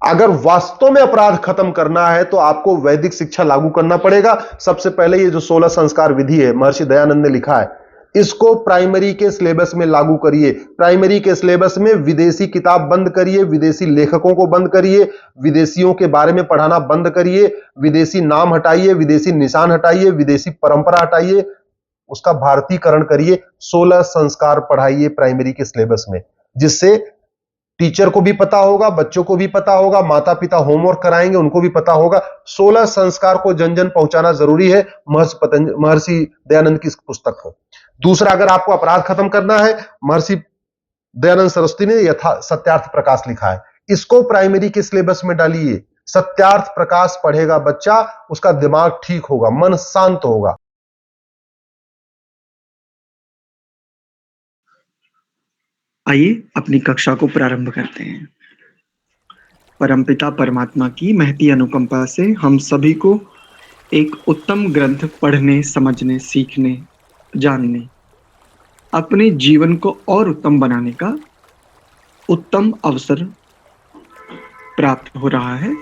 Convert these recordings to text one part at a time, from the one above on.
अगर वास्तव में अपराध खत्म करना है तो आपको वैदिक शिक्षा लागू करना पड़ेगा। सबसे पहले ये जो 16 संस्कार विधि है महर्षि दयानंद ने लिखा है, इसको प्राइमरी के सिलेबस में लागू करिए। प्राइमरी के सिलेबस में विदेशी किताब बंद करिए, विदेशी लेखकों को बंद करिए, विदेशियों के बारे में पढ़ाना बंद करिए, विदेशी नाम हटाइए, विदेशी निशान हटाइए, विदेशी परंपरा हटाइए, उसका भारतीकरण करिए। 16 संस्कार पढ़ाइए प्राइमरी के सिलेबस में, जिससे टीचर को भी पता होगा, बच्चों को भी पता होगा, माता पिता होमवर्क कराएंगे उनको भी पता होगा। 16 संस्कार को जन जन पहुंचाना जरूरी है, महर्षि दयानंद की इस पुस्तक को। दूसरा, अगर आपको अपराध खत्म करना है, महर्षि दयानंद सरस्वती ने सत्यार्थ प्रकाश लिखा है, इसको प्राइमरी के सिलेबस में डालिए। सत्यार्थ प्रकाश पढ़ेगा बच्चा, उसका दिमाग ठीक होगा, मन शांत होगा। आइए अपनी कक्षा को प्रारंभ करते हैं। परमपिता परमात्मा की महती अनुकंपा से हम सभी को एक उत्तम ग्रंथ पढ़ने, समझने, सीखने, जानने, अपने जीवन को और उत्तम बनाने का उत्तम अवसर प्राप्त हो रहा है।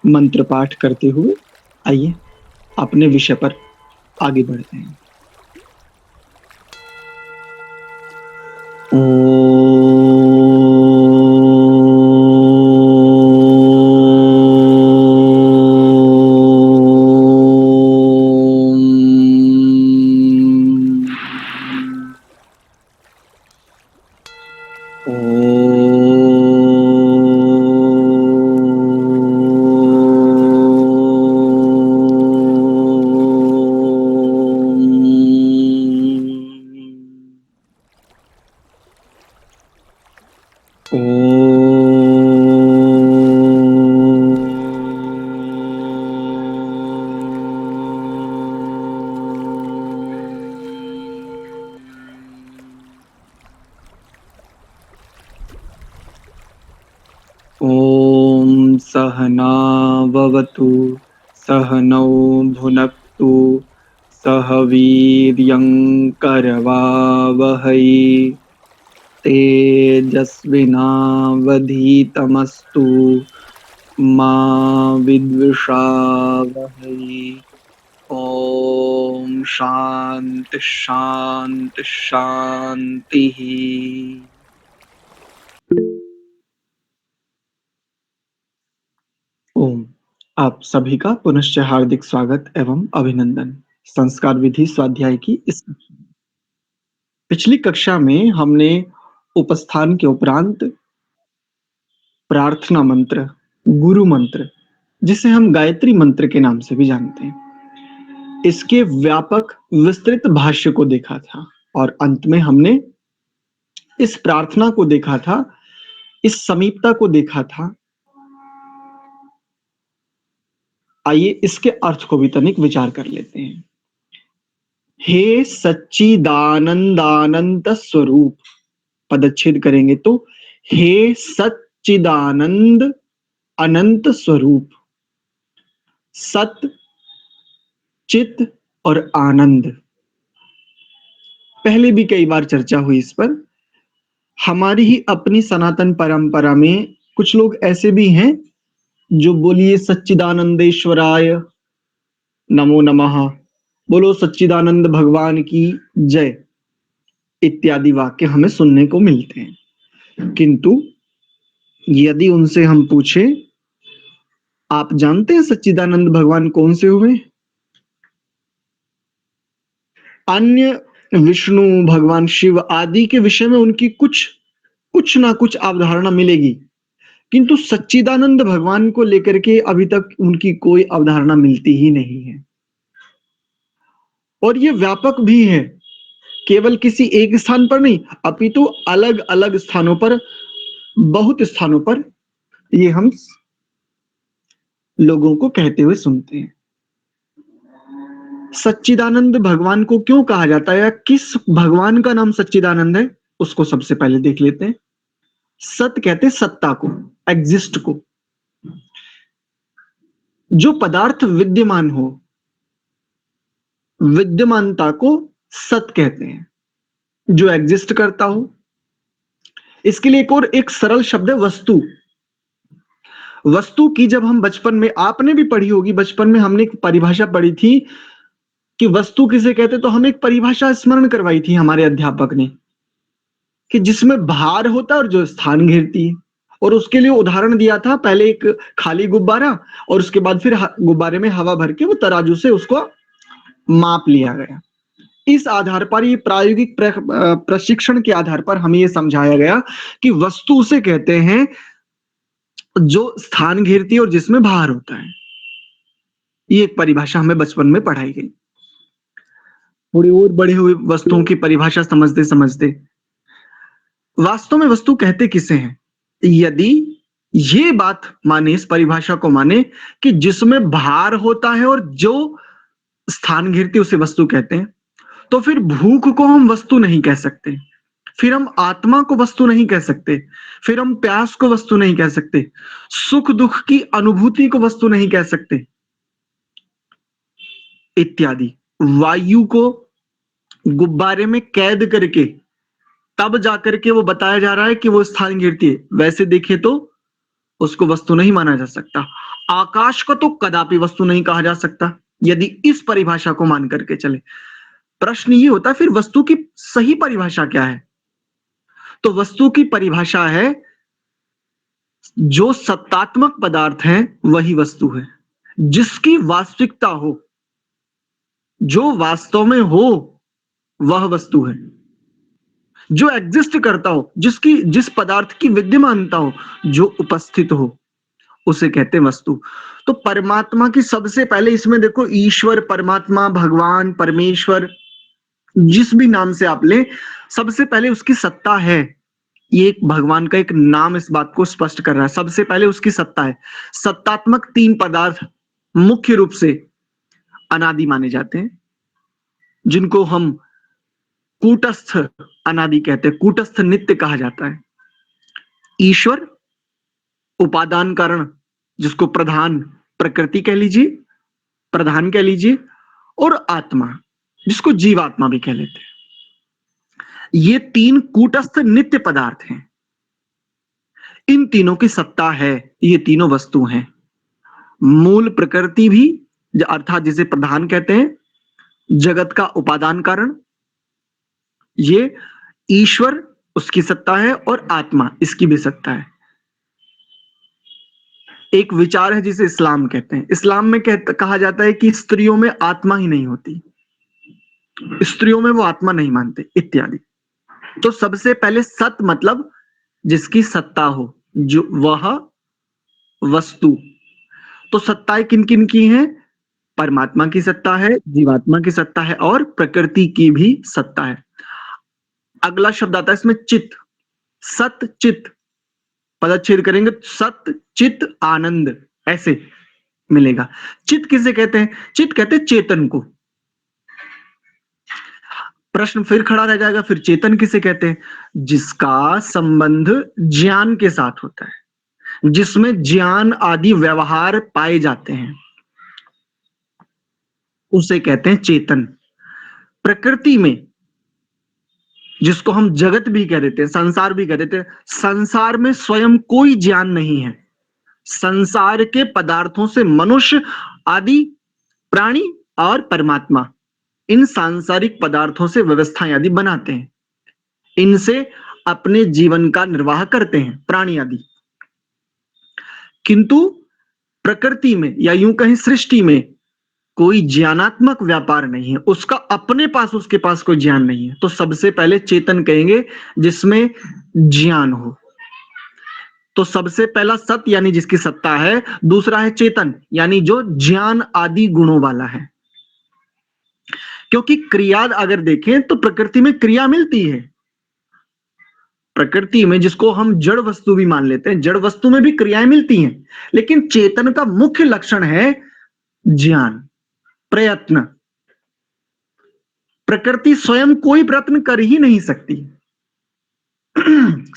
मंत्र पाठ करते हुए आइए अपने विषय पर आगे बढ़ते हैं। ओम सहना भवतु सहनौ भुनक्तु सह वीर्यं करवावहै तेजस्विनावधीतमस्तु मा विद्विषावहै। ओम शांति शांति शांति। ओम, आप सभी का पुनश्च हार्दिक स्वागत एवं अभिनंदन संस्कार विधि स्वाध्याय की इस पिछली कक्षा में हमने उपस्थान के उपरांत प्रार्थना मंत्र, गुरु मंत्र, जिसे हम गायत्री मंत्र के नाम से भी जानते हैं, इसके व्यापक विस्तृत भाष्य को देखा था और अंत में हमने इस प्रार्थना को देखा था, इस समीपता को देखा था। आइए इसके अर्थ को भी तनिक विचार कर लेते हैं। हे सच्चिदानंदानंद स्वरूप, पदच्छेद करेंगे तो हे सच्चिदानंद अनंत स्वरूप। सत, चित और आनंद, पहले भी कई बार चर्चा हुई इस पर। हमारी ही अपनी सनातन परंपरा में कुछ लोग ऐसे भी हैं जो बोलिए सच्चिदानंदेश्वराय नमो नमः, बोलो सच्चिदानंद भगवान की जय इत्यादि वाक्य हमें सुनने को मिलते हैं। किंतु यदि उनसे हम पूछें, आप जानते हैं सच्चिदानंद भगवान कौन से हुए? अन्य विष्णु भगवान शिव आदि के विषय में उनकी कुछ ना कुछ अवधारणा मिलेगी, किंतु सच्चिदानंद भगवान को लेकर के अभी तक उनकी कोई अवधारणा मिलती ही नहीं है। और ये व्यापक भी है, केवल किसी एक स्थान पर नहीं, अपितु अलग अलग स्थानों पर, बहुत स्थानों पर ये हम लोगों को कहते हुए सुनते हैं। सच्चिदानंद भगवान को क्यों कहा जाता है या किस भगवान का नाम सच्चिदानंद है, उसको सबसे पहले देख लेते हैं। सत कहते सत्ता को, एग्जिस्ट को। जो पदार्थ विद्यमान हो, विद्यमानता को सत कहते हैं। जो एग्जिस्ट करता हो। इसके लिए एक सरल शब्द है वस्तु। वस्तु की जब हम बचपन में, आपने भी पढ़ी होगी, बचपन में हमने एक परिभाषा पढ़ी थी कि वस्तु किसे कहते, तो हमें एक परिभाषा स्मरण करवाई थी हमारे अध्यापक ने कि जिसमें भार होता है और जो स्थान घेरती है। और उसके लिए उदाहरण दिया था, पहले एक खाली गुब्बारा और उसके बाद फिर गुब्बारे में हवा भर के वो तराजू से उसको माप लिया गया। इस आधार पर, ये प्रायोगिक प्रशिक्षण के आधार पर हमें ये समझाया गया कि वस्तु उसे कहते हैं जो स्थान घेरती है और जिसमें भार होता है। ये एक परिभाषा हमें बचपन में पढ़ाई गई। थोड़ी और बड़े हुए वस्तुओं की परिभाषा समझते समझते, वास्तव में वस्तु कहते किसे हैं? यदि ये बात माने, इस परिभाषा को माने कि जिसमें भार होता है और जो स्थान घेरती है उसे वस्तु कहते हैं, तो फिर भूख को हम वस्तु नहीं कह सकते, फिर हम आत्मा को वस्तु नहीं कह सकते, फिर हम प्यास को वस्तु नहीं कह सकते, सुख दुख की अनुभूति को वस्तु नहीं कह सकते, इत्यादि। वायु को गुब्बारे में कैद करके तब जाकर के वो बताया जा रहा है कि वो स्थान घेरती है, वैसे देखे तो उसको वस्तु नहीं माना जा सकता। आकाश को तो कदापि वस्तु नहीं कहा जा सकता यदि इस परिभाषा को मान करके चले। प्रश्न ये होता है फिर वस्तु की सही परिभाषा क्या है? तो वस्तु की परिभाषा है जो सत्तात्मक पदार्थ है वही वस्तु है, जिसकी वास्तविकता हो, जो वास्तव में हो वह वस्तु है, जो एग्जिस्ट करता हो, जिस पदार्थ की विद्यमानता हो, जो उपस्थित हो, उसे कहते हैं वस्तु। तो परमात्मा की सबसे पहले, इसमें देखो, ईश्वर, परमात्मा, भगवान, परमेश्वर, जिस भी नाम से आप लें, सबसे पहले उसकी सत्ता है। ये एक भगवान का एक नाम इस बात को स्पष्ट कर रहा है, सबसे पहले उसकी सत्ता है। सत्तात्मक तीन पदार्थ मुख्य रूप से अनादि माने जाते हैं, जिनको हम कूटस्थ अनादि कहते हैं, कूटस्थ नित्य कहा जाता है। ईश्वर, उपादान कारण, जिसको प्रधान प्रकृति कह लीजिए, प्रधान कह लीजिए, और आत्मा, जिसको जीवात्मा भी कह लेते हैं। ये तीन कूटस्थ नित्य पदार्थ हैं। इन तीनों की सत्ता है, ये तीनों वस्तु हैं। मूल प्रकृति भी, अर्थात जिसे प्रधान कहते हैं, जगत का उपादान कारण, ये ईश्वर, उसकी सत्ता है, और आत्मा, इसकी भी सत्ता है। एक विचार है जिसे इस्लाम कहते हैं। इस्लाम में कहा जाता है कि स्त्रियों में आत्मा ही नहीं होती, स्त्रियों में वो आत्मा नहीं मानते, इत्यादि। तो सबसे पहले सत मतलब जिसकी सत्ता हो, जो वह वस्तु। तो सत्ताएं किन किन की हैं? परमात्मा की सत्ता है, जीवात्मा की सत्ता है, और प्रकृति की भी सत्ता है। अगला शब्द आता है इसमें चित। सत चित पदच्छेद करेंगे, सत चित आनंद, ऐसे मिलेगा। चित किसे कहते हैं? चित कहते हैं चेतन को। प्रश्न फिर खड़ा रह जाएगा, फिर चेतन किसे कहते हैं? जिसका संबंध ज्ञान के साथ होता है, जिसमें ज्ञान आदि व्यवहार पाए जाते हैं, उसे कहते हैं चेतन। प्रकृति में, जिसको हम जगत भी कह देते हैं, संसार भी कह देते हैं, संसार में स्वयं कोई ज्ञान नहीं है। संसार के पदार्थों से मनुष्य आदि प्राणी और परमात्मा, इन सांसारिक पदार्थों से व्यवस्थाएं आदि बनाते हैं, इनसे अपने जीवन का निर्वाह करते हैं प्राणी आदि। किंतु प्रकृति में, या यूं कहें सृष्टि में, कोई ज्ञानात्मक व्यापार नहीं है, उसका अपने पास, उसके पास कोई ज्ञान नहीं है। तो सबसे पहले चेतन कहेंगे जिसमें ज्ञान हो। तो सबसे पहला सत यानी जिसकी सत्ता है, दूसरा है चेतन यानी जो ज्ञान आदि गुणों वाला है। क्योंकि क्रिया अगर देखें तो प्रकृति में क्रिया मिलती है। प्रकृति में, जिसको हम जड़ वस्तु भी मान लेते हैं, जड़ वस्तु में भी क्रियाएं मिलती हैं, लेकिन चेतन का मुख्य लक्षण है ज्ञान, प्रयत्न। प्रकृति स्वयं कोई प्रयत्न कर ही नहीं सकती।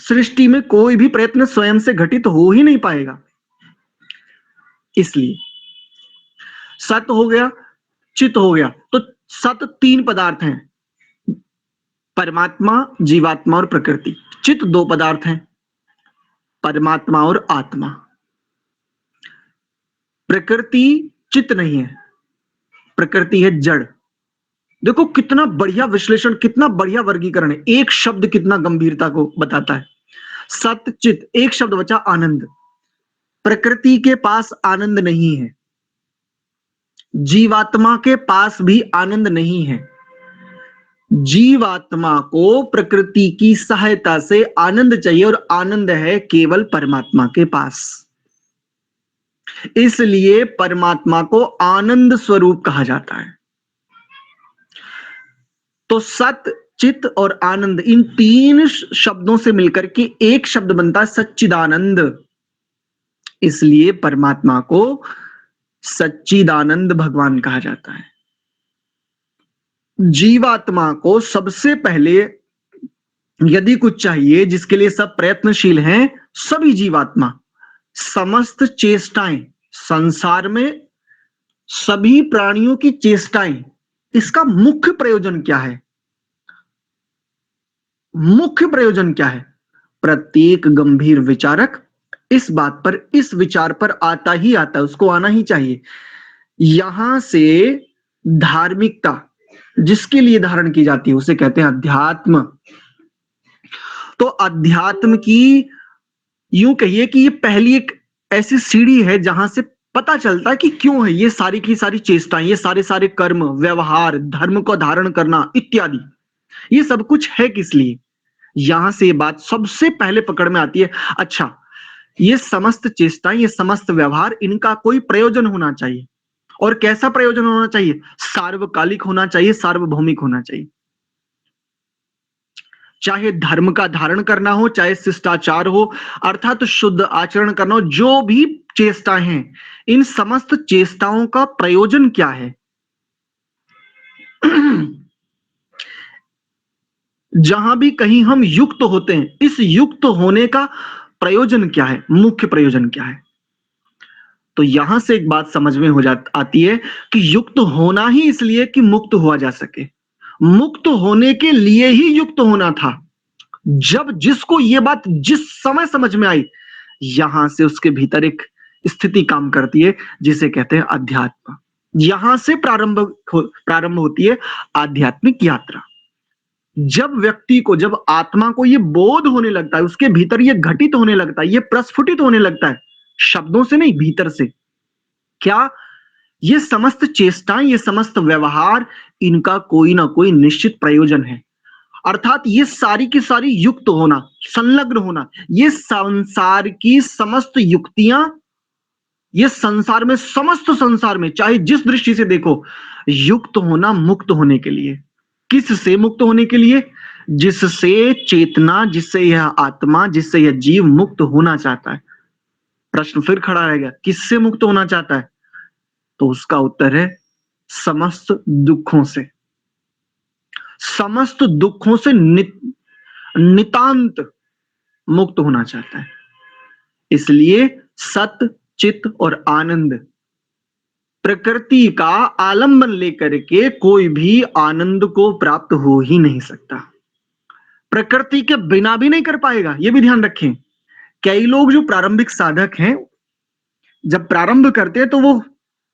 सृष्टि में कोई भी प्रयत्न स्वयं से घटित हो ही नहीं पाएगा। इसलिए सत हो गया, चित हो गया। तो सत तीन पदार्थ हैं, परमात्मा, जीवात्मा और प्रकृति। चित्त दो पदार्थ हैं, परमात्मा और आत्मा। प्रकृति चित्त नहीं है, प्रकृति है जड़। देखो कितना बढ़िया विश्लेषण, कितना बढ़िया वर्गीकरण है। एक शब्द कितना गंभीरता को बताता है। सत चित, एक शब्द बचा आनंद। प्रकृति के पास आनंद नहीं है, जीवात्मा के पास भी आनंद नहीं है। जीवात्मा को प्रकृति की सहायता से आनंद चाहिए और आनंद है केवल परमात्मा के पास। इसलिए परमात्मा को आनंद स्वरूप कहा जाता है। तो सत, चित और आनंद, इन तीन शब्दों से मिलकर के एक शब्द बनता है सच्चिदानंद। इसलिए परमात्मा को सच्चिदानंद भगवान कहा जाता है। जीवात्मा को सबसे पहले यदि कुछ चाहिए, जिसके लिए सब प्रयत्नशील हैं, सभी जीवात्मा, समस्त चेष्टाएं संसार में, सभी प्राणियों की चेष्टाएं, इसका मुख्य प्रयोजन क्या है? मुख्य प्रयोजन क्या है? प्रत्येक गंभीर विचारक इस बात पर, इस विचार पर आता ही आता है, उसको आना ही चाहिए। यहां से धार्मिकता जिसके लिए धारण की जाती है उसे कहते हैं अध्यात्म। तो अध्यात्म की यूं कहिए कि ये पहली एक ऐसी सीढ़ी है जहां से पता चलता है कि क्यों है ये सारी की सारी चेष्टाएं, ये सारे सारे कर्म, व्यवहार, धर्म को धारण करना इत्यादि, ये सब कुछ है किस लिए। यहां से ये बात सबसे पहले पकड़ में आती है। अच्छा, ये समस्त चेष्टाएं, ये समस्त व्यवहार, इनका कोई प्रयोजन होना चाहिए। और कैसा प्रयोजन होना चाहिए? सार्वकालिक होना चाहिए, सार्वभौमिक होना चाहिए। चाहे धर्म का धारण करना हो, चाहे शिष्टाचार हो, अर्थात शुद्ध आचरण करना हो, जो भी चेष्टाएं हैं, इन समस्त चेष्टाओं का प्रयोजन क्या है? जहां भी कहीं हम युक्त होते हैं, इस युक्त होने का प्रयोजन क्या है, मुख्य प्रयोजन क्या है? तो यहां से एक बात समझ में आती है कि युक्त होना ही इसलिए कि मुक्त हुआ जा सके। मुक्त होने के लिए ही युक्त होना था। जब जिसको ये बात जिस समय समझ में आई, यहां से उसके भीतर एक स्थिति काम करती है जिसे कहते हैं अध्यात्म। यहां से प्रारंभ होती है आध्यात्मिक यात्रा। जब व्यक्ति को, जब आत्मा को ये बोध होने लगता है, उसके भीतर ये घटित होने लगता है, ये प्रस्फुटित होने लगता है, शब्दों से नहीं, भीतर से, क्या ये समस्त चेष्टाएं, ये समस्त व्यवहार, इनका कोई ना कोई निश्चित प्रयोजन है। अर्थात ये सारी की सारी युक्त होना, संलग्न होना, ये संसार की समस्त युक्तियां, ये संसार में, समस्त संसार में, चाहे जिस दृष्टि से देखो, युक्त होना मुक्त होने के लिए। किससे मुक्त होने के लिए? जिससे चेतना, जिससे यह आत्मा, जिससे यह जीव मुक्त होना चाहता है। प्रश्न फिर खड़ा रहेगा, किससे मुक्त होना चाहता है? तो उसका उत्तर है समस्त दुखों से। समस्त दुखों से नितांत मुक्त होना चाहता है। इसलिए सत, चित और आनंद, प्रकृति का आलंबन लेकर के कोई भी आनंद को प्राप्त हो ही नहीं सकता। प्रकृति के बिना भी नहीं कर पाएगा, यह भी ध्यान रखें। कई लोग जो प्रारंभिक साधक हैं, जब प्रारंभ करते हैं तो वो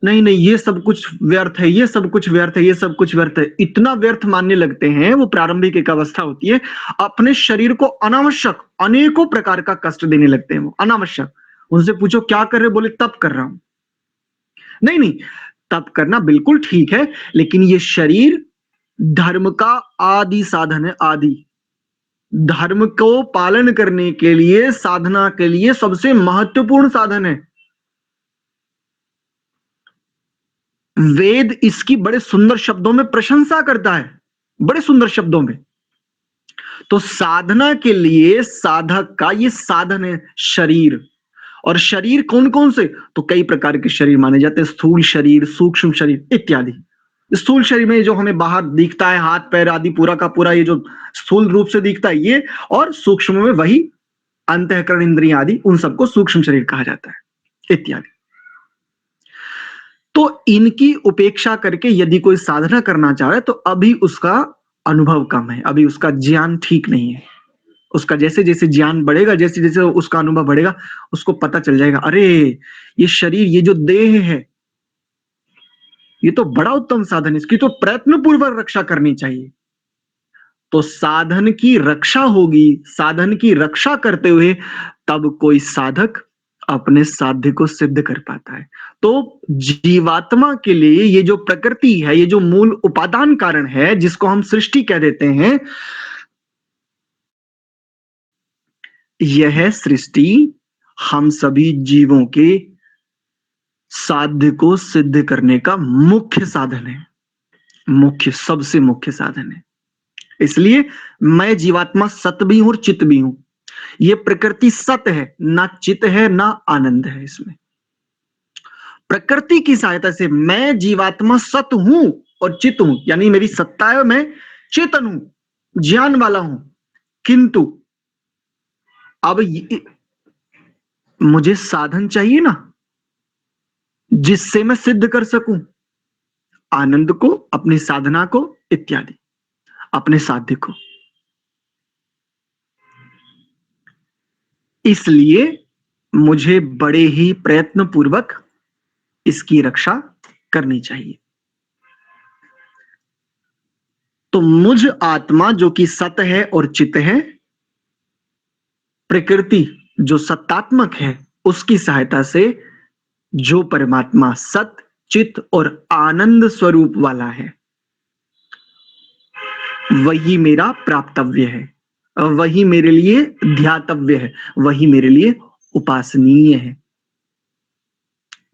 नहीं नहीं ये सब कुछ व्यर्थ है, ये सब कुछ व्यर्थ है, ये सब कुछ व्यर्थ है, इतना व्यर्थ मानने लगते हैं। वो प्रारंभिक एक अवस्था होती है, अपने शरीर को अनावश्यक अनेकों प्रकार का कष्ट देने लगते हैं, वो अनावश्यक। उनसे पूछो क्या कर रहे, बोले तप कर रहा हूं। नहीं नहीं, तप करना बिल्कुल ठीक है, लेकिन ये शरीर धर्म का आदि साधन है। आदि धर्म को पालन करने के लिए, साधना के लिए सबसे महत्वपूर्ण साधन है। वेद इसकी बड़े सुंदर शब्दों में प्रशंसा करता है, बड़े सुंदर शब्दों में। तो साधना के लिए साधक का ये साधन है शरीर। और शरीर कौन कौन से? तो कई प्रकार के शरीर माने जाते हैं, स्थूल शरीर, सूक्ष्म शरीर इत्यादि। स्थूल शरीर में जो हमें बाहर दिखता है, हाथ पैर आदि पूरा का पूरा, ये जो स्थूल रूप से दिखता है ये, और सूक्ष्म में वही अंतःकरण, इंद्रियां आदि, उन सबको सूक्ष्म शरीर कहा जाता है इत्यादि। तो इनकी उपेक्षा करके यदि कोई साधना करना चाह रहा है तो अभी उसका अनुभव कम है, अभी उसका ज्ञान ठीक नहीं है। उसका जैसे जैसे ज्ञान बढ़ेगा, जैसे जैसे उसका अनुभव बढ़ेगा, उसको पता चल जाएगा, अरे ये शरीर, ये जो देह है, ये तो बड़ा उत्तम साधन है, इसकी तो प्रयत्न पूर्वक रक्षा करनी चाहिए। तो साधन की रक्षा होगी, साधन की रक्षा करते हुए तब कोई साधक अपने साध्य को सिद्ध कर पाता है। तो जीवात्मा के लिए ये जो प्रकृति है, ये जो मूल उपादान कारण है, जिसको हम सृष्टि कह देते हैं, यह सृष्टि हम सभी जीवों के साध्य को सिद्ध करने का मुख्य साधन है, मुख्य, सबसे मुख्य साधन है। इसलिए मैं जीवात्मा सत भी हूं और चित भी हूं। ये प्रकृति सत है, ना चित है, ना आनंद है। इसमें प्रकृति की सहायता से मैं जीवात्मा सत हूं और चित हूं, यानी मेरी सत्ता है, मैं चेतन हूं, ज्ञान वाला हूं। किंतु अब मुझे साधन चाहिए ना, जिससे मैं सिद्ध कर सकूं आनंद को, अपनी साधना को, इत्यादि, अपने साध्य को। इसलिए मुझे बड़े ही प्रयत्न पूर्वक इसकी रक्षा करनी चाहिए। तो मुझ आत्मा जो कि सत है और चित है, प्रकृति जो सत्तात्मक है, उसकी सहायता से जो परमात्मा सत, चित और आनंद स्वरूप वाला है, वही मेरा प्राप्तव्य है, वही मेरे लिए ध्यातव्य है, वही मेरे लिए उपासनीय है।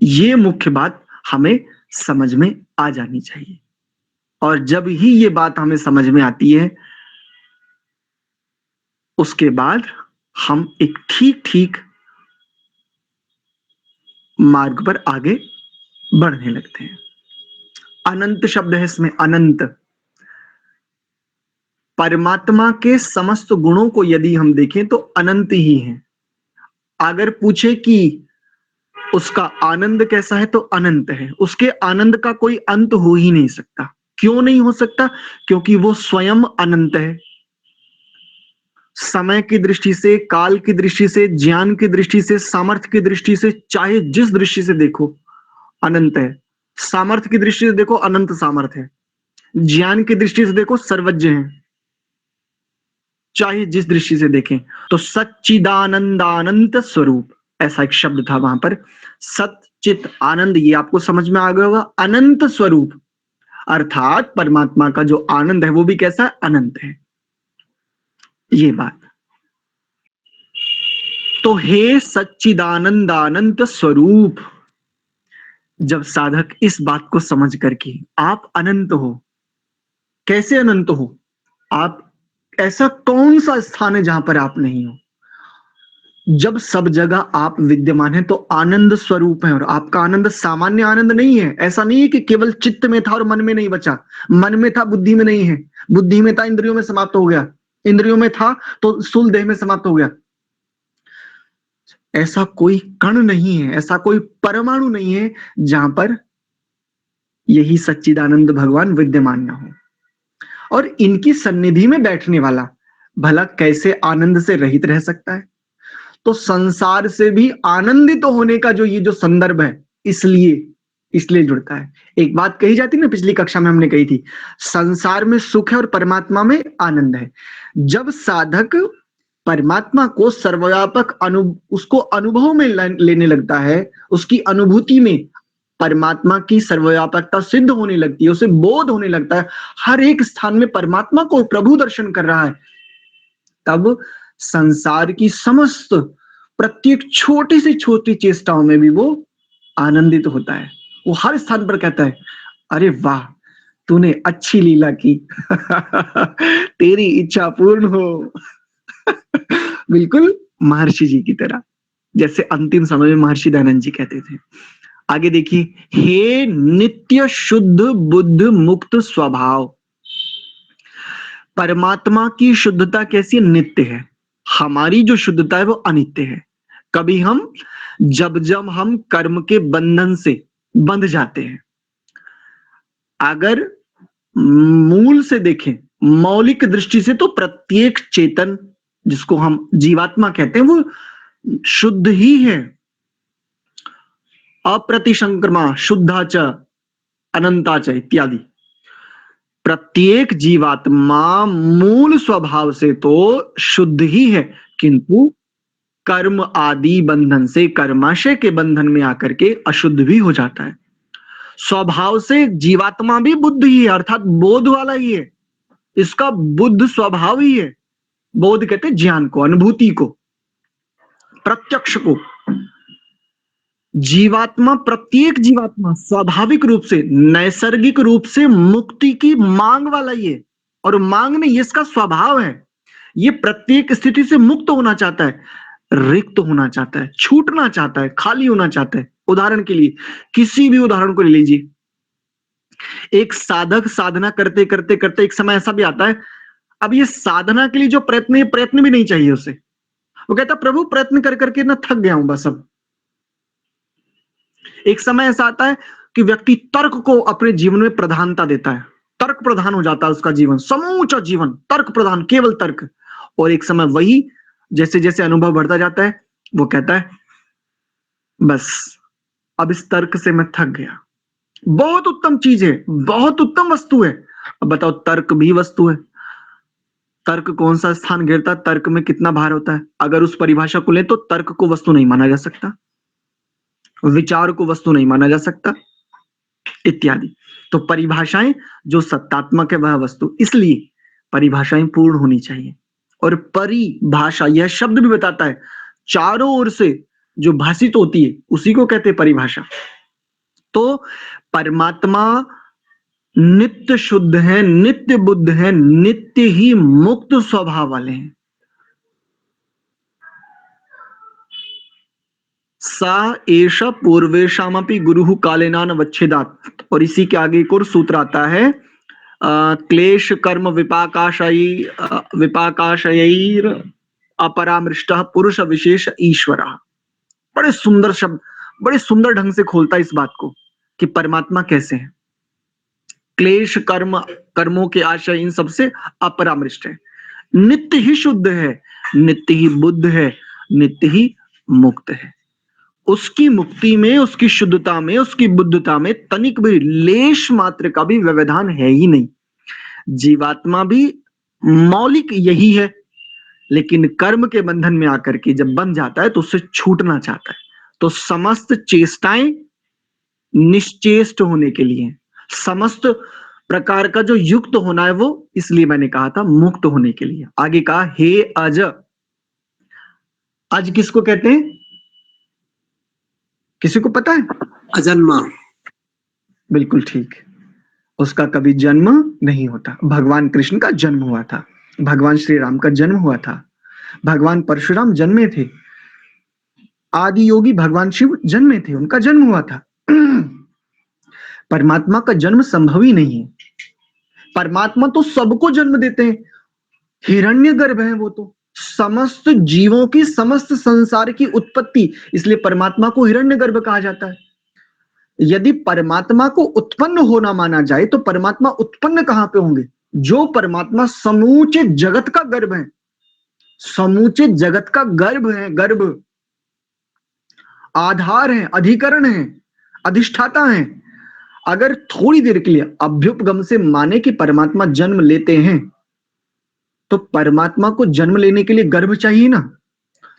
ये मुख्य बात हमें समझ में आ जानी चाहिए। और जब ही ये बात हमें समझ में आती है, उसके बाद हम एक ठीक ठीक मार्ग पर आगे बढ़ने लगते हैं। अनंत शब्द है इसमें, अनंत। परमात्मा के समस्त गुणों को यदि हम देखें तो अनंत ही है। अगर पूछे कि उसका आनंद कैसा है, तो अनंत है। उसके आनंद का कोई अंत हो ही नहीं सकता। क्यों नहीं हो सकता? क्योंकि वो स्वयं अनंत है। समय की दृष्टि से, काल की दृष्टि से, ज्ञान की दृष्टि से, सामर्थ्य की दृष्टि से, चाहे जिस दृष्टि से देखो, अनंत है। सामर्थ्य की दृष्टि से देखो, अनंत सामर्थ्य है। ज्ञान की दृष्टि से देखो, सर्वज्ञ है। चाहे जिस दृष्टि से देखें, तो सच्चिदानंदानंत स्वरूप, ऐसा एक शब्द था वहां पर। सत चित आनंद, ये आपको समझ में आ गया होगा। अनंत स्वरूप अर्थात परमात्मा का जो आनंद है वो भी कैसा है? अनंत है। ये बात। तो हे सच्चिदानंदानंत स्वरूप, जब साधक इस बात को समझ करके आप अनंत हो, कैसे अनंत हो आप? ऐसा कौन सा स्थान है जहां पर आप नहीं हो? जब सब जगह आप विद्यमान हैं, तो आनंद स्वरूप है। और आपका आनंद सामान्य आनंद नहीं है। ऐसा नहीं है कि केवल चित्त में था और मन में नहीं बचा। मन में था, बुद्धि में नहीं है। बुद्धि में था, इंद्रियों में समाप्त हो गया। इंद्रियों में था तो स्थूल देह में समाप्त हो गया। ऐसा कोई कण नहीं है, ऐसा कोई परमाणु नहीं है जहां पर यही सच्चिदानंद भगवान विद्यमान न हो। और इनकी सन्निधि में बैठने वाला भला कैसे आनंद से रहित रह सकता है? तो संसार से भी आनंदित होने का जो ये जो संदर्भ है, इसलिए जुड़ता है। एक बात कही जाती ना, पिछली कक्षा में हमने कही थी, संसार में सुख है और परमात्मा में आनंद है। जब साधक परमात्मा को सर्वव्यापक उसको अनुभव में लेने लगता है, उसकी अनुभूति में परमात्मा की सर्वव्यापकता सिद्ध होने लगती है, उसे बोध होने लगता है, हर एक स्थान में परमात्मा को प्रभु दर्शन कर रहा है, तब संसार की समस्त प्रत्येक छोटी से छोटी चेष्टाओं में भी वो आनंदित होता है। वो हर स्थान पर कहता है, अरे वाह, तूने अच्छी लीला की। तेरी इच्छा पूर्ण हो। बिल्कुल महर्षि जी की तरह, जैसे अंतिम समय में महर्षि दयानंद जी कहते थे। आगे देखिए, हे नित्य शुद्ध बुद्ध मुक्त स्वभाव। परमात्मा की शुद्धता कैसी? नित्य है। हमारी जो शुद्धता है वो अनित्य है। कभी हम जब हम कर्म के बंधन से बंध जाते हैं, अगर मूल से देखें मौलिक दृष्टि से तो प्रत्येक चेतन, जिसको हम जीवात्मा कहते हैं, वो शुद्ध ही है। अप्रतिसंक्रमा शुद्धा च अनंता च इत्यादि। प्रत्येक जीवात्मा मूल स्वभाव से तो शुद्ध ही है, किंतु कर्म आदि बंधन से, कर्माशय के बंधन में आकर के अशुद्ध भी हो जाता है। स्वभाव से जीवात्मा भी बुद्ध ही है, अर्थात बोध वाला ही है। इसका बुद्ध स्वभाव ही है। बोध कहते हैं ज्ञान को, अनुभूति को, प्रत्यक्ष को। जीवात्मा, प्रत्येक जीवात्मा स्वाभाविक रूप से, नैसर्गिक रूप से मुक्ति की मांग वाला ही है। और मांग नहीं, ये इसका स्वभाव है। ये प्रत्येक स्थिति से मुक्त होना चाहता है, रिक्त होना चाहता है, छूटना चाहता है, खाली होना चाहता है। उदाहरण के लिए किसी भी उदाहरण को ले लीजिए। एक साधक साधना करते करते करते एक समय ऐसा भी आता है, अब ये साधना के लिए जो प्रयत्न है, प्रयत्न भी नहीं चाहिए उसे। वो कहता प्रभु प्रयत्न कर करके ना थक गया हूं बस अब। एक समय ऐसा आता है कि व्यक्ति तर्क को अपने जीवन में प्रधानता देता है, तर्क प्रधान हो जाता है उसका जीवन, समूचा जीवन तर्क प्रधान, केवल तर्क। और एक समय वही जैसे जैसे अनुभव बढ़ता जाता है, वो कहता है बस अब इस तर्क से मैं थक गया। बहुत उत्तम चीज है, बहुत उत्तम वस्तु है। अब बताओ, तर्क भी वस्तु है। तर्क कौन सा स्थान घेरता है, तर्क में कितना भार होता है। अगर उस परिभाषा को ले तो तर्क को वस्तु नहीं माना जा सकता, विचार को वस्तु नहीं माना जा सकता, इत्यादि। तो परिभाषाएं जो सत्तात्मक है वह वस्तु, इसलिए परिभाषाएं पूर्ण होनी चाहिए। और परिभाषा, यह शब्द भी बताता है, चारों ओर से जो भाषित होती है उसी को कहते हैं परिभाषा। तो परमात्मा नित्य शुद्ध है, नित्य बुद्ध है, नित्य ही मुक्त स्वभाव वाले हैं। सा एष पूर्वेशामपि गुरुः कालेनान वच्छेदात्। और इसी के आगे एक और सूत्र आता है, क्लेश कर्म विपाकाशयैर अपरामृष्टः पुरुष विशेष ईश्वरः। बड़े सुंदर शब्द, बड़े सुंदर ढंग से खोलता है इस बात को कि परमात्मा कैसे है। क्लेश कर्म, कर्मों के आशय इन सबसे अपरामृष्ट है, नित्य ही शुद्ध है, नित्य ही बुद्ध है, नित्य ही मुक्त है। उसकी मुक्ति में, उसकी शुद्धता में, उसकी बुद्धता में तनिक भी, लेश मात्र का भी व्यवधान है ही नहीं। जीवात्मा भी मौलिक यही है, लेकिन कर्म के बंधन में आकर के जब बंध जाता है तो उससे छूटना चाहता है। तो समस्त चेष्टाएं निश्चेष्ट होने के लिए, समस्त प्रकार का जो युक्त होना है वो, इसलिए मैंने कहा था मुक्त होने के लिए। आगे कहा हे अज। अज किसको कहते हैं, किसी को पता है? अजन्मा। बिल्कुल ठीक। उसका कभी जन्म नहीं होता। भगवान कृष्ण का जन्म हुआ था, भगवान श्री राम का जन्म हुआ था, भगवान परशुराम जन्मे थे, आदि योगी भगवान शिव जन्मे थे, उनका जन्म हुआ था। परमात्मा का जन्म संभव ही नहीं है। परमात्मा तो सबको जन्म देते हैं, हिरण्यगर्भ है वो तो, समस्त जीवों की, समस्त संसार की उत्पत्ति, इसलिए परमात्मा को हिरण्यगर्भ कहा जाता है। यदि परमात्मा को उत्पन्न होना माना जाए तो परमात्मा उत्पन्न कहां पे होंगे? जो परमात्मा समूचे जगत का गर्भ है, समूचे जगत का गर्भ है, गर्भ, आधार है, अधिकरण है, अधिष्ठाता है। अगर थोड़ी देर के लिए अभ्युपगम से माने कि परमात्मा जन्म लेते हैं, तो परमात्मा को जन्म लेने के लिए गर्भ चाहिए ना।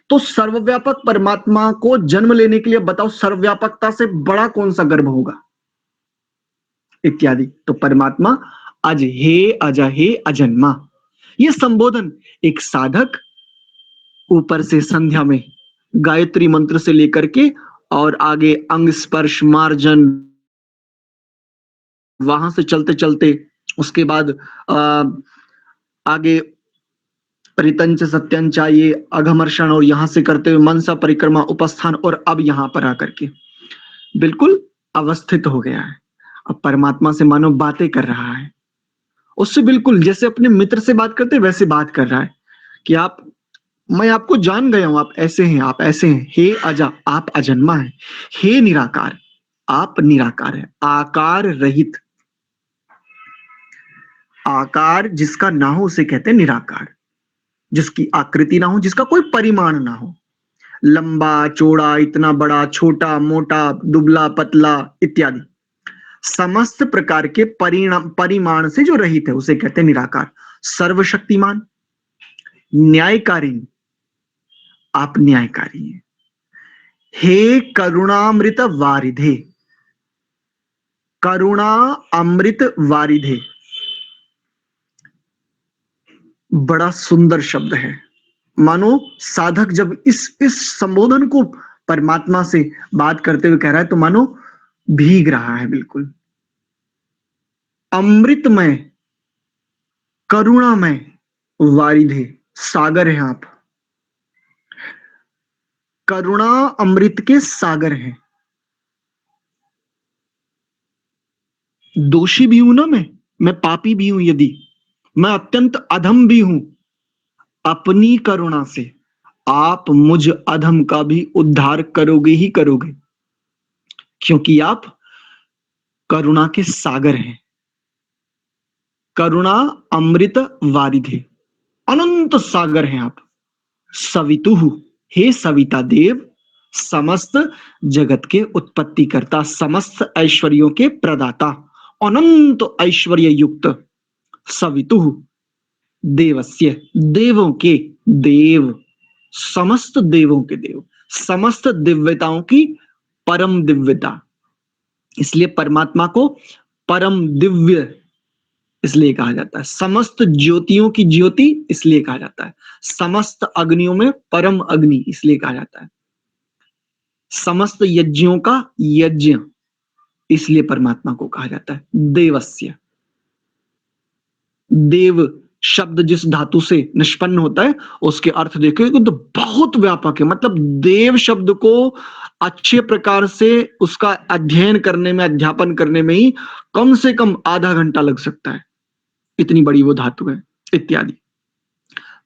तो सर्वव्यापक परमात्मा को जन्म लेने के लिए बताओ सर्वव्यापकता से बड़ा कौन सा गर्भ होगा, इत्यादि। तो परमात्मा अज हे अज हे अजन्मा, ये संबोधन एक साधक ऊपर से संध्या में गायत्री मंत्र से लेकर के और आगे अंग स्पर्श मार्जन, वहां से चलते चलते उसके बाद आगे परितंच सत्यंचा, ये अघमर्षण, और यहां से करते हुए मनसा परिक्रमा, उपस्थान, और अब यहां पर आकर के बिल्कुल अवस्थित हो गया है। अब परमात्मा से मानो बातें कर रहा है, उससे बिल्कुल जैसे अपने मित्र से बात करते वैसे बात कर रहा है कि आप, मैं आपको जान गया हूं, आप ऐसे हैं, आप ऐसे हैं। हे अजा, आप अजन्मा है। हे निराकार, आप निराकार है, आकार रहित। आकार जिसका ना हो उसे कहते हैं निराकार, जिसकी आकृति ना हो, जिसका कोई परिमाण ना हो, लंबा चौड़ा, इतना बड़ा, छोटा मोटा, दुबला पतला इत्यादि, समस्त प्रकार के परिमाण से जो रहित है उसे कहते हैं निराकार। सर्वशक्तिमान, न्यायकारी, आप न्यायकारी हैं। हे करुणामृत वारिधे, करुणा अमृत वारिधे, बड़ा सुंदर शब्द है। मानो साधक जब इस संबोधन को परमात्मा से बात करते हुए कह रहा है तो मानो भीग रहा है बिल्कुल। अमृतमय, करुणामय वारिधे, सागर हैं आप, करुणा अमृत के सागर हैं। दोषी भी हूं ना मैं पापी भी हूं, यदि मैं अत्यंत अधम भी हूं, अपनी करुणा से आप मुझ अधम का भी उद्धार करोगे ही करोगे, क्योंकि आप करुणा के सागर हैं। करुणा अमृत वारिधे, अनंत सागर हैं आप। सवितुः, हे सविता देव, समस्त जगत के उत्पत्ति करता, समस्त ऐश्वर्यों के प्रदाता, अनंत ऐश्वर्य युक्त सवितुः, देवस्य, देवों के देव, समस्त देवों के देव, समस्त दिव्यताओं की परम दिव्यता। इसलिए परमात्मा को परम दिव्य इसलिए कहा जाता है, समस्त ज्योतियों की ज्योति इसलिए कहा जाता है, समस्त अग्नियों में परम अग्नि इसलिए कहा जाता है, समस्त यज्ञों का यज्ञ इसलिए परमात्मा को कहा जाता है देवस्य। देव शब्द जिस धातु से निष्पन्न होता है उसके अर्थ देखें तो बहुत व्यापक है। मतलब देव शब्द को अच्छे प्रकार से उसका अध्ययन करने में, अध्यापन करने में ही कम से कम आधा घंटा लग सकता है, इतनी बड़ी वो धातु है इत्यादि।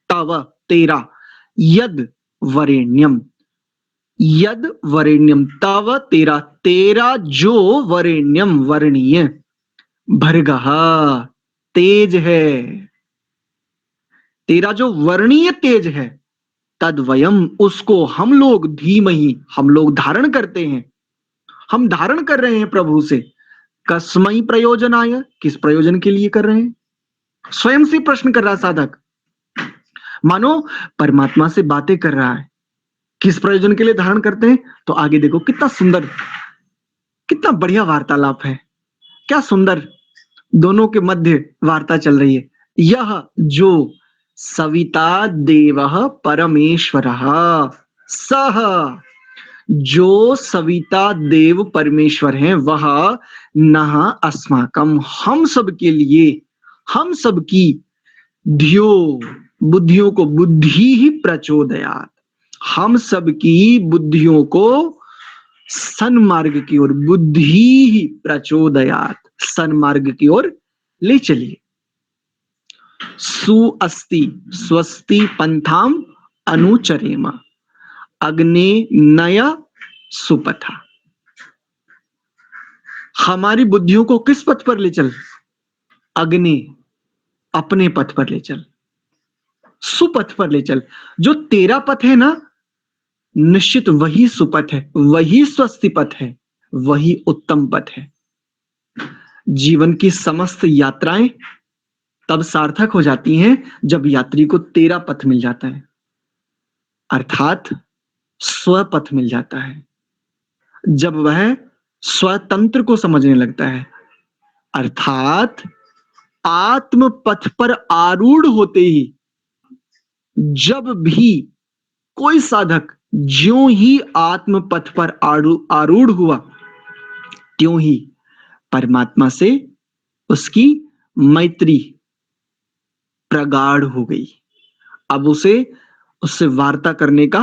तव, तेरा, यद वरेण्यम, यद वरेण्यम, तव तेरा, तेरा जो वरेण्यम वर्णीय, भर्गः तेज है, तेरा जो वर्णीय तेज है, तद्वयम उसको हम लोग, धीमहि हम लोग धारण करते हैं, हम धारण कर रहे हैं प्रभु से। कस्मै प्रयोजनाय, किस प्रयोजन के लिए कर रहे हैं, स्वयं से प्रश्न कर रहा साधक, मानो परमात्मा से बातें कर रहा है। किस प्रयोजन के लिए धारण करते हैं, तो आगे देखो कितना सुंदर, कितना बढ़िया वार्तालाप है, क्या सुंदर दोनों के मध्य वार्ता चल रही है। यह जो सविता देवः परमेश्वरः, सह, जो सविता देव परमेश्वर हैं, वह नः अस्माकम, हम सब के लिए, हम सब की धियो, बुद्धियों को, बुद्धि ही प्रचोदयात, हम सब की बुद्धियों को सन्मार्ग की ओर, बुद्धि ही प्रचोदयात, सन्मार्ग की ओर ले चलिए। सुअस्ति, स्वस्ति पंथाम अनुचरेम, अग्ने नय सुपथा, हमारी बुद्धियों को किस पथ पर ले चल, अग्नि, अपने पथ पर ले चल, सुपथ पर ले चल। जो तेरा पथ है ना, निश्चित वही सुपथ है, वही स्वस्ति पथ है, वही उत्तम पथ है। जीवन की समस्त यात्राएं तब सार्थक हो जाती हैं जब यात्री को तेरा पथ मिल जाता है, अर्थात स्वपथ मिल जाता है, जब वह स्वतंत्र को समझने लगता है, अर्थात आत्म पथ पर आरूढ़ होते ही, जब भी कोई साधक ज्यों ही आत्म पथ पर आरूढ़ हुआ, त्यों ही परमात्मा से उसकी मैत्री प्रगाढ़ हो गई। अब उसे उससे वार्ता करने का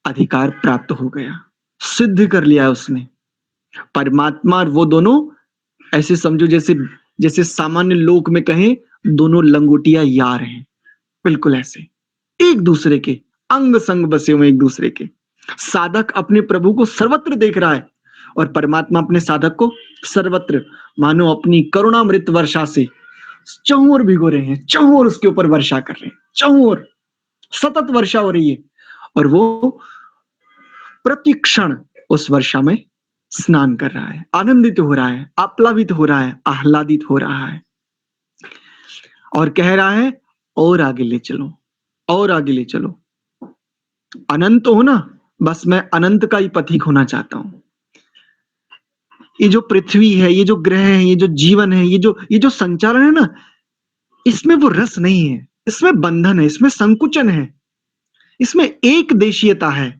अधिकार प्राप्त हो गया, सिद्ध कर लिया उसने। परमात्मा और वो दोनों ऐसे समझो जैसे, जैसे सामान्य लोक में कहें दोनों लंगोटिया यार हैं, बिल्कुल ऐसे एक दूसरे के अंग संग बसे हुए, एक दूसरे के। साधक अपने प्रभु को सर्वत्र देख रहा है और परमात्मा अपने साधक को सर्वत्र मानो अपनी करुणामृत वर्षा से चहुं ओर भिगो रहे हैं, चहुं ओर उसके ऊपर वर्षा कर रहे हैं, चहुं ओर सतत वर्षा हो रही है और वो प्रति क्षण उस वर्षा में स्नान कर रहा है, आनंदित हो रहा है, आप्लावित हो रहा है, आह्लादित हो रहा है और कह रहा है और आगे ले चलो, और आगे ले चलो। अनंत हो ना, बस मैं अनंत का ही पथिक होना चाहता हूं। ये जो पृथ्वी है, ये जो ग्रह है, ये जो जीवन है, ये जो संचालन है ना, इसमें वो रस नहीं है, इसमें बंधन है, इसमें संकुचन है, इसमें एक देशीयता है।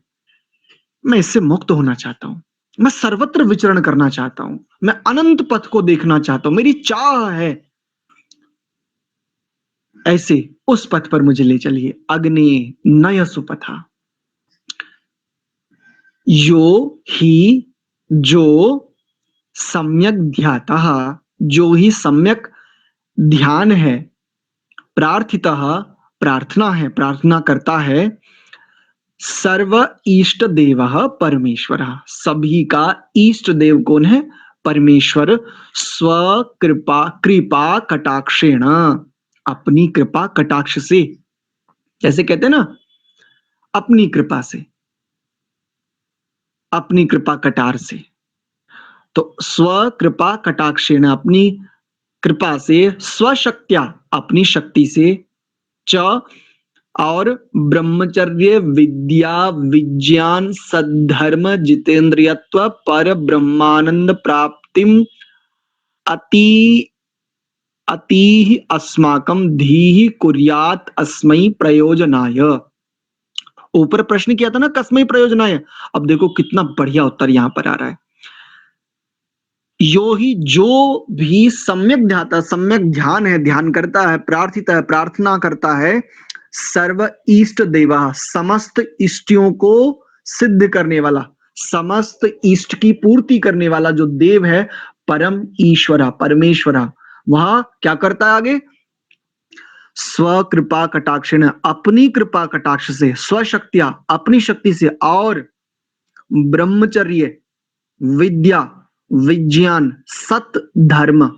मैं इससे मुक्त होना चाहता हूं, मैं सर्वत्र विचरण करना चाहता हूं, मैं अनंत पथ को देखना चाहता हूं, मेरी चाह है ऐसे उस पथ पर मुझे ले चलिए। अग्नि नय सुपथा, यो ही जो सम्यक ध्यातः, जो ही सम्यक ध्यान है, प्रार्थितः प्रार्थना है, प्रार्थना करता है, सर्व इष्ट देव परमेश्वर, सभी का इष्ट देव कौन है? परमेश्वर। स्वकृपा कृपा कटाक्षेण, अपनी कृपा कटाक्ष से, जैसे कहते हैं ना अपनी कृपा से, अपनी कृपा कटार से, तो स्वकृपा कटाक्षेण अपनी कृपा से, स्वशक्त्या अपनी शक्ति से, च और ब्रह्मचर्य विद्या विज्ञान सद्धर्म जितेंद्रियत्व पर ब्रह्मानंद प्राप्तिम अति अति अस्माकं धीहि कुर्यात अस्मै प्रयोजनाय। ऊपर प्रश्न किया था ना कस्मै प्रयोजनाय, अब देखो कितना बढ़िया उत्तर यहां पर आ रहा है। यो ही जो भी सम्यक ध्याता, सम्यक ध्यान है, ध्यान करता है, प्रार्थिता है, प्रार्थना करता है, सर्व इष्ट देवा, समस्त इष्टियों को सिद्ध करने वाला, समस्त इष्ट की पूर्ति करने वाला जो देव है, परम ईश्वरा परमेश्वरा, वह क्या करता है आगे? स्वकृपा कटाक्षेण, अपनी कृपा कटाक्ष से, स्वशक्तिया अपनी शक्ति से, और ब्रह्मचर्य विद्या विज्ञान सत धर्म,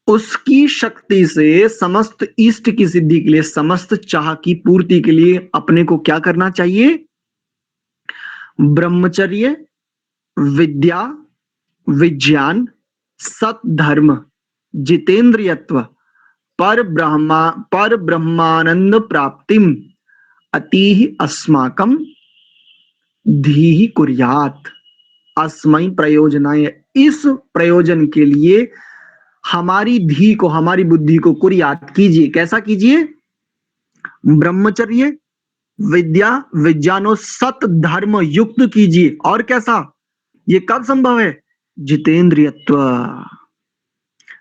उसकी शक्ति से समस्त इष्ट की सिद्धि के लिए, समस्त चाह की पूर्ति के लिए अपने को क्या करना चाहिए? ब्रह्मचर्य विद्या विज्ञान सत धर्म जितेंद्रियत्व पर ब्रह्मानंद प्राप्तिम अति अस्माकम धीहि कुर्यात अस्मै प्रयोजनाय, इस प्रयोजन के लिए हमारी धी को, हमारी बुद्धि को कुर्यात कीजिए। कैसा कीजिए? ब्रह्मचर्य विद्या विज्ञानो सत धर्म युक्त कीजिए। और कैसा? ये कब संभव है? जितेंद्रियत्व,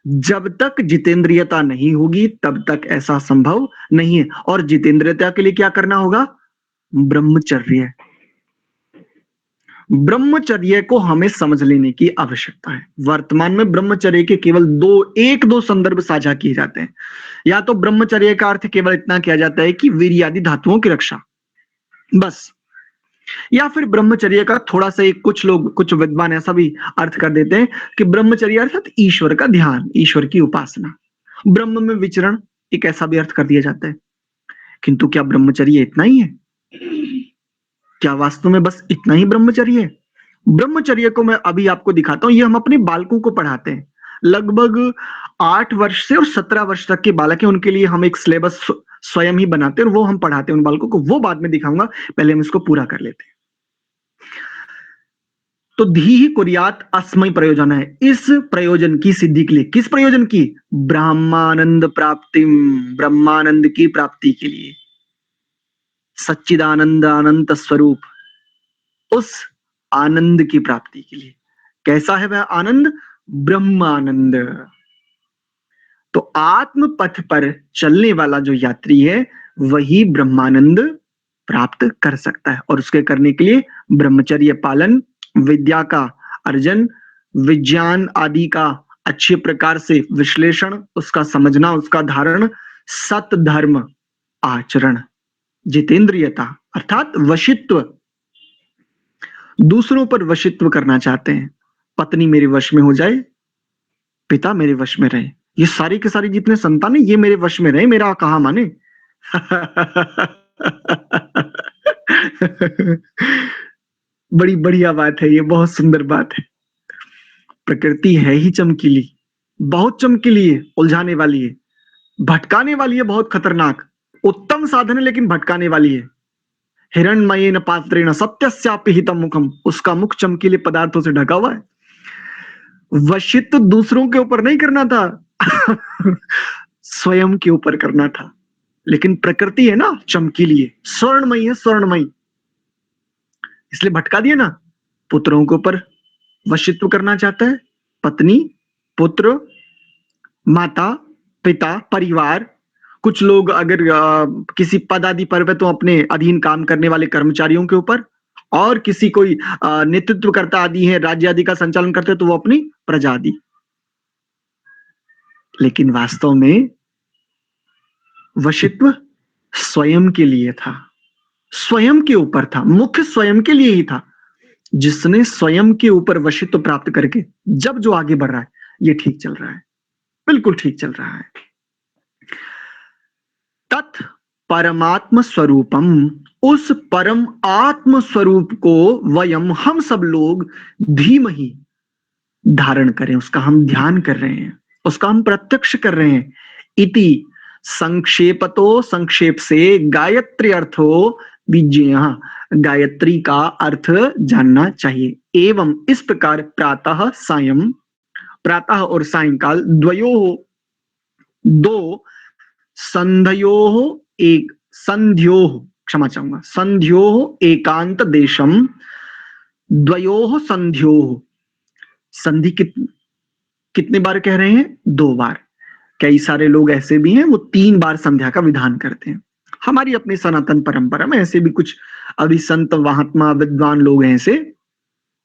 जब तक जितेंद्रियता नहीं होगी तब तक ऐसा संभव नहीं है। और जितेंद्रियता के लिए क्या करना होगा? ब्रह्मचर्य। ब्रह्मचर्य को हमें समझ लेने की आवश्यकता है। वर्तमान में ब्रह्मचर्य के केवल एक दो संदर्भ साझा किए जाते हैं। या तो ब्रह्मचर्य का अर्थ केवल इतना किया जाता है कि वीर्यादि धातुओं की रक्षा, बस। या फिर ब्रह्मचर्य का थोड़ा सा कुछ लोग, कुछ विद्वान ऐसा भी अर्थ कर देते हैं कि ब्रह्मचर्य अर्थात ईश्वर का ध्यान, ईश्वर की उपासना, ब्रह्म में विचरण, एक ऐसा भी अर्थ कर दिया जाता है। किंतु क्या ब्रह्मचर्य इतना ही है? क्या वास्तव में बस इतना ही ब्रह्मचर्य है? ब्रह्मचर्य को मैं अभी आपको दिखाता हूं। ये हम अपने बालकों को पढ़ाते हैं। लगभग 8 वर्ष से और 17 वर्ष तक के बालक हैं, उनके लिए हम एक सिलेबस स्वयं ही बनाते हैं और वो हम पढ़ाते हैं उन बालकों को। वो बाद में दिखाऊंगा, पहले हम इसको पूरा कर लेते हैं। तो धीहि कुर्यात अस्मै प्रयोजन है, इस प्रयोजन की सिद्धि के लिए। किस प्रयोजन की? ब्रह्मानंद प्राप्ति, ब्रह्मानंद की प्राप्ति के लिए, सच्चिदानंद अनंत स्वरूप, उस आनंद की प्राप्ति के लिए। कैसा है वह आनंद? ब्रह्मानंद। तो आत्म पथ पर चलने वाला जो यात्री है वही ब्रह्मानंद प्राप्त कर सकता है। और उसके करने के लिए ब्रह्मचर्य पालन, विद्या का अर्जन, विज्ञान आदि का अच्छे प्रकार से विश्लेषण, उसका समझना, उसका धारण, सत धर्म आचरण, जितेंद्रियता अर्थात वशित्व, दूसरों पर वशित्व करना चाहते हैं। पत्नी मेरे वश में हो जाए, पिता मेरे वश में रहे, ये सारी के सारी जितने संतान है ये मेरे वश में रहे, मेरा कहा माने। बड़ी बढ़िया बात है ये, बहुत सुंदर बात है। प्रकृति है ही चमकीली, बहुत चमकीली है, उलझाने वाली है, भटकाने वाली है, बहुत खतरनाक। उत्तम साधन है लेकिन भटकाने वाली है। हिरण्मयेन पात्रेण सत्यस्यापि हितम मुखम, उसका मुख चमकीले पदार्थों से ढका हुआ है। वशित्व दूसरों के ऊपर नहीं करना था, स्वयं के ऊपर करना था। लेकिन प्रकृति है ना चमकीली है, स्वर्णमयी है, स्वर्णमयी, इसलिए भटका दिया ना। पुत्रों के ऊपर वशित्व करना चाहता है, पत्नी, पुत्र, माता, पिता, परिवार। कुछ लोग अगर किसी पद आदि पर तो अपने अधीन काम करने वाले कर्मचारियों के ऊपर, और किसी कोई नेतृत्व करता आदि है, राज्य आदि का संचालन करते हैं तो वो अपनी प्रजा आदि। लेकिन वास्तव में वशित्व स्वयं के लिए था, स्वयं के ऊपर था, मुख्य स्वयं के लिए ही था। जिसने स्वयं के ऊपर वशित्व प्राप्त करके जब जो आगे बढ़ रहा है, ये ठीक चल रहा है, बिल्कुल ठीक चल रहा है। तत् परमात्म स्वरूपम, उस परम आत्म स्वरूप को वयम, हम सब लोग धीमहि धारण करें, उसका हम ध्यान कर रहे हैं, उसका हम प्रत्यक्ष कर रहे हैं। इति संक्षेपतो, संक्षेप से गायत्री अर्थो विज्ञेय, गायत्री का अर्थ जानना चाहिए। एवं इस प्रकार प्रातः सायं, प्रातः और सायंकाल, द्वयोः दो, संध्योः एक, संध्योः क्षमा चाहूंगा, संध्योः एकांत देशम, द्वयोः संध्योः, संधि कितने बार कह रहे हैं? 2 बार। कई सारे लोग ऐसे भी हैं वो 3 बार संध्या का विधान करते हैं। हमारी अपनी सनातन परंपरा में ऐसे भी कुछ अभी संत महात्मा विद्वान लोग हैं ऐसे,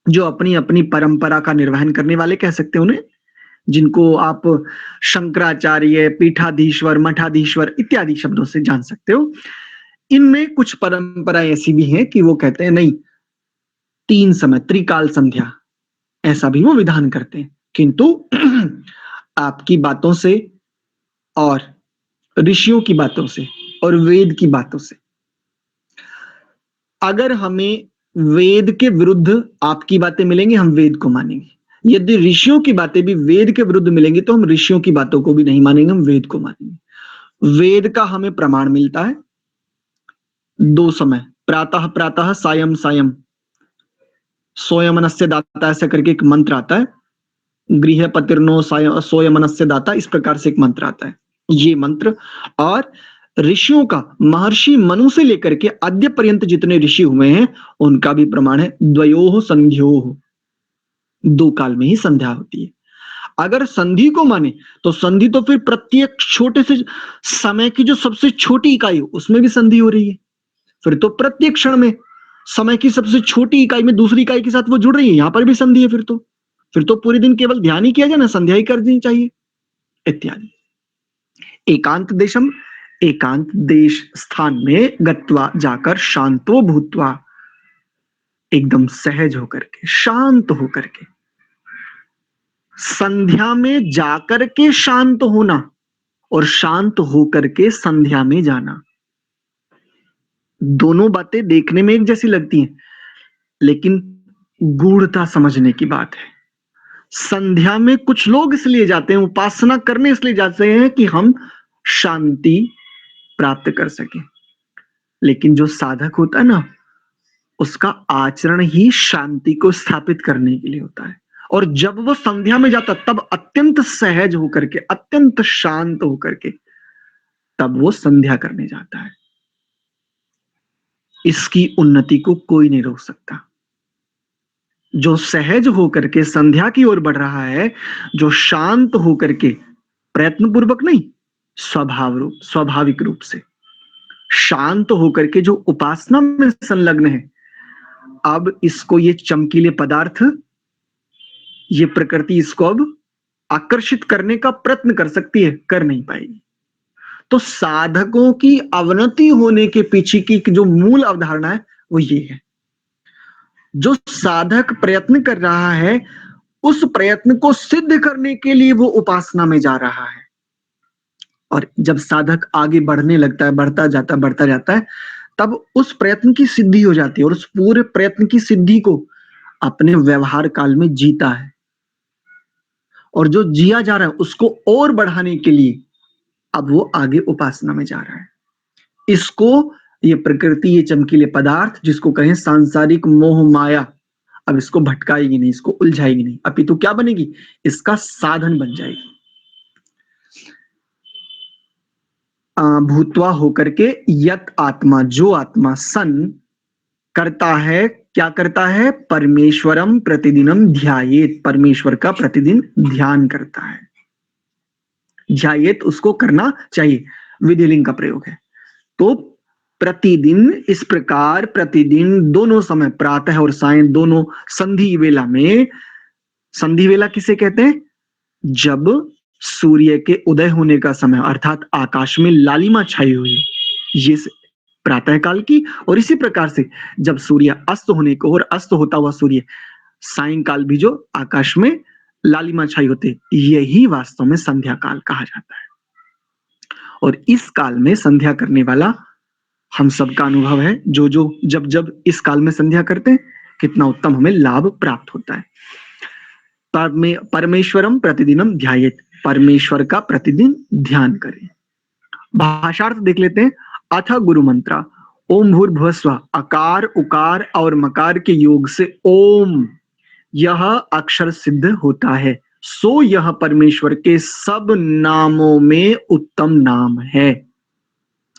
जो अपनी अपनी परंपरा का निर्वहन करने वाले कह सकते हैं उन्हें, जिनको आप शंकराचार्य, पीठाधीश्वर, मठाधीश्वर इत्यादि शब्दों से जान सकते हो। इनमें कुछ परंपराएं ऐसी भी हैं कि वो कहते हैं नहीं, 3 समय त्रिकाल संध्या, ऐसा भी वो विधान करते हैं। किंतु आपकी बातों से और ऋषियों की बातों से और वेद की बातों से, अगर हमें वेद के विरुद्ध आपकी बातें मिलेंगी, हम वेद को मानेंगे। यदि ऋषियों की बातें भी वेद के विरुद्ध मिलेंगी तो हम ऋषियों की बातों को भी नहीं मानेंगे, हम वेद को मानेंगे। वेद का हमें प्रमाण मिलता है 2 समय, प्रातः प्रातः, सायं सायं, सोयमनस्य दाता, ऐसा करके एक मंत्र आता है, गृह पतिर्नो सोयमनस्य दाता, इस प्रकार से एक मंत्र आता है। ये मंत्र, और ऋषियों का महर्षि मनु से लेकर के अद्य पर्यंत जितने ऋषि हुए हैं उनका भी प्रमाण है, द्वयोः संध्योः, 2 काल में ही संध्या होती है। अगर संधि को माने तो संधि तो फिर प्रत्येक छोटे से समय की जो सबसे छोटी इकाई हो उसमें भी संधि हो रही है। फिर तो प्रत्येक क्षण में समय की सबसे छोटी इकाई में दूसरी इकाई के साथ वो जुड़ रही है, यहां पर भी संधि है। फिर तो पूरे दिन केवल ध्यान ही किया जाए ना, संध्या ही कर देनी चाहिए इत्यादि। एकांत देशम, एकांत देश स्थान में गत्वा, जाकर, शांतो भूत्वा, एकदम सहज होकर के, शांत होकर के। संध्या में जाकर के शांत होना और शांत होकर के संध्या में जाना, दोनों बातें देखने में एक जैसी लगती हैं, लेकिन गूढ़ता समझने की बात है। संध्या में कुछ लोग इसलिए जाते हैं, उपासना करने इसलिए जाते हैं कि हम शांति प्राप्त कर सकें। लेकिन जो साधक होता है ना, उसका आचरण ही शांति को स्थापित करने के लिए होता है। और जब वो संध्या में जाता तब अत्यंत सहज होकर के, अत्यंत शांत होकर के, तब वो संध्या करने जाता है। इसकी उन्नति को कोई नहीं रोक सकता। जो सहज होकर के संध्या की ओर बढ़ रहा है, जो शांत होकर के, प्रयत्न पूर्वक नहीं, स्वाभाविक रूप से शांत होकर के जो उपासना में संलग्न है, अब इसको ये चमकीले पदार्थ, ये प्रकृति इसको अब आकर्षित करने का प्रयत्न कर सकती है, कर नहीं पाएगी। तो साधकों की अवनति होने के पीछे की जो मूल अवधारणा है वो ये है। जो साधक प्रयत्न कर रहा है उस प्रयत्न को सिद्ध करने के लिए वो उपासना में जा रहा है। और जब साधक आगे बढ़ने लगता है, बढ़ता जाता है, तब उस प्रयत्न की सिद्धि हो जाती है और उस पूरे प्रयत्न की सिद्धि को अपने व्यवहार काल में जीता है। और जो जिया जा रहा है उसको और बढ़ाने के लिए अब वो आगे उपासना में जा रहा है। इसको ये प्रकृति, ये चमकीले पदार्थ जिसको कहें सांसारिक मोह माया, अब इसको भटकाएगी नहीं, इसको उलझाएगी नहीं, अपितु क्या बनेगी, इसका साधन बन जाएगी। भूतवा होकर के यत आत्मा, जो आत्मा सन करता है, क्या करता है, परमेश्वरम प्रतिदिनम ध्यायेत, परमेश्वर का प्रतिदिन ध्यान करता है। ध्यायेत उसको करना चाहिए, विधिलिंग का प्रयोग है। तो प्रतिदिन इस प्रकार, प्रतिदिन दोनों समय, प्रातः और सायं दोनों संधि वेला में, संधि वेला किसे कहते हैं, जब सूर्य के उदय होने का समय अर्थात आकाश में लालिमा छाई हुई, ये प्रातः काल की, और इसी प्रकार से जब सूर्य अस्त होने को और अस्त होता हुआ सूर्य सायंकाल भी जो आकाश में लालिमा छाई होते, यही वास्तव में संध्या काल कहा जाता है। और इस काल में संध्या करने वाला हम सबका अनुभव है, जो जब जब इस काल में संध्या करते हैं कितना उत्तम हमें लाभ प्राप्त होता है। परमेश्वरम प्रतिदिनम ध्यायेत, परमेश्वर का प्रतिदिन ध्यान करें। भाषार्थ देख लेते हैं। अथ गुरु मंत्रा, ओम भूर्भुवस्व, अकार उकार और मकार के योग से ओम यह अक्षर सिद्ध होता है, सो यह परमेश्वर के सब नामों में उत्तम नाम है,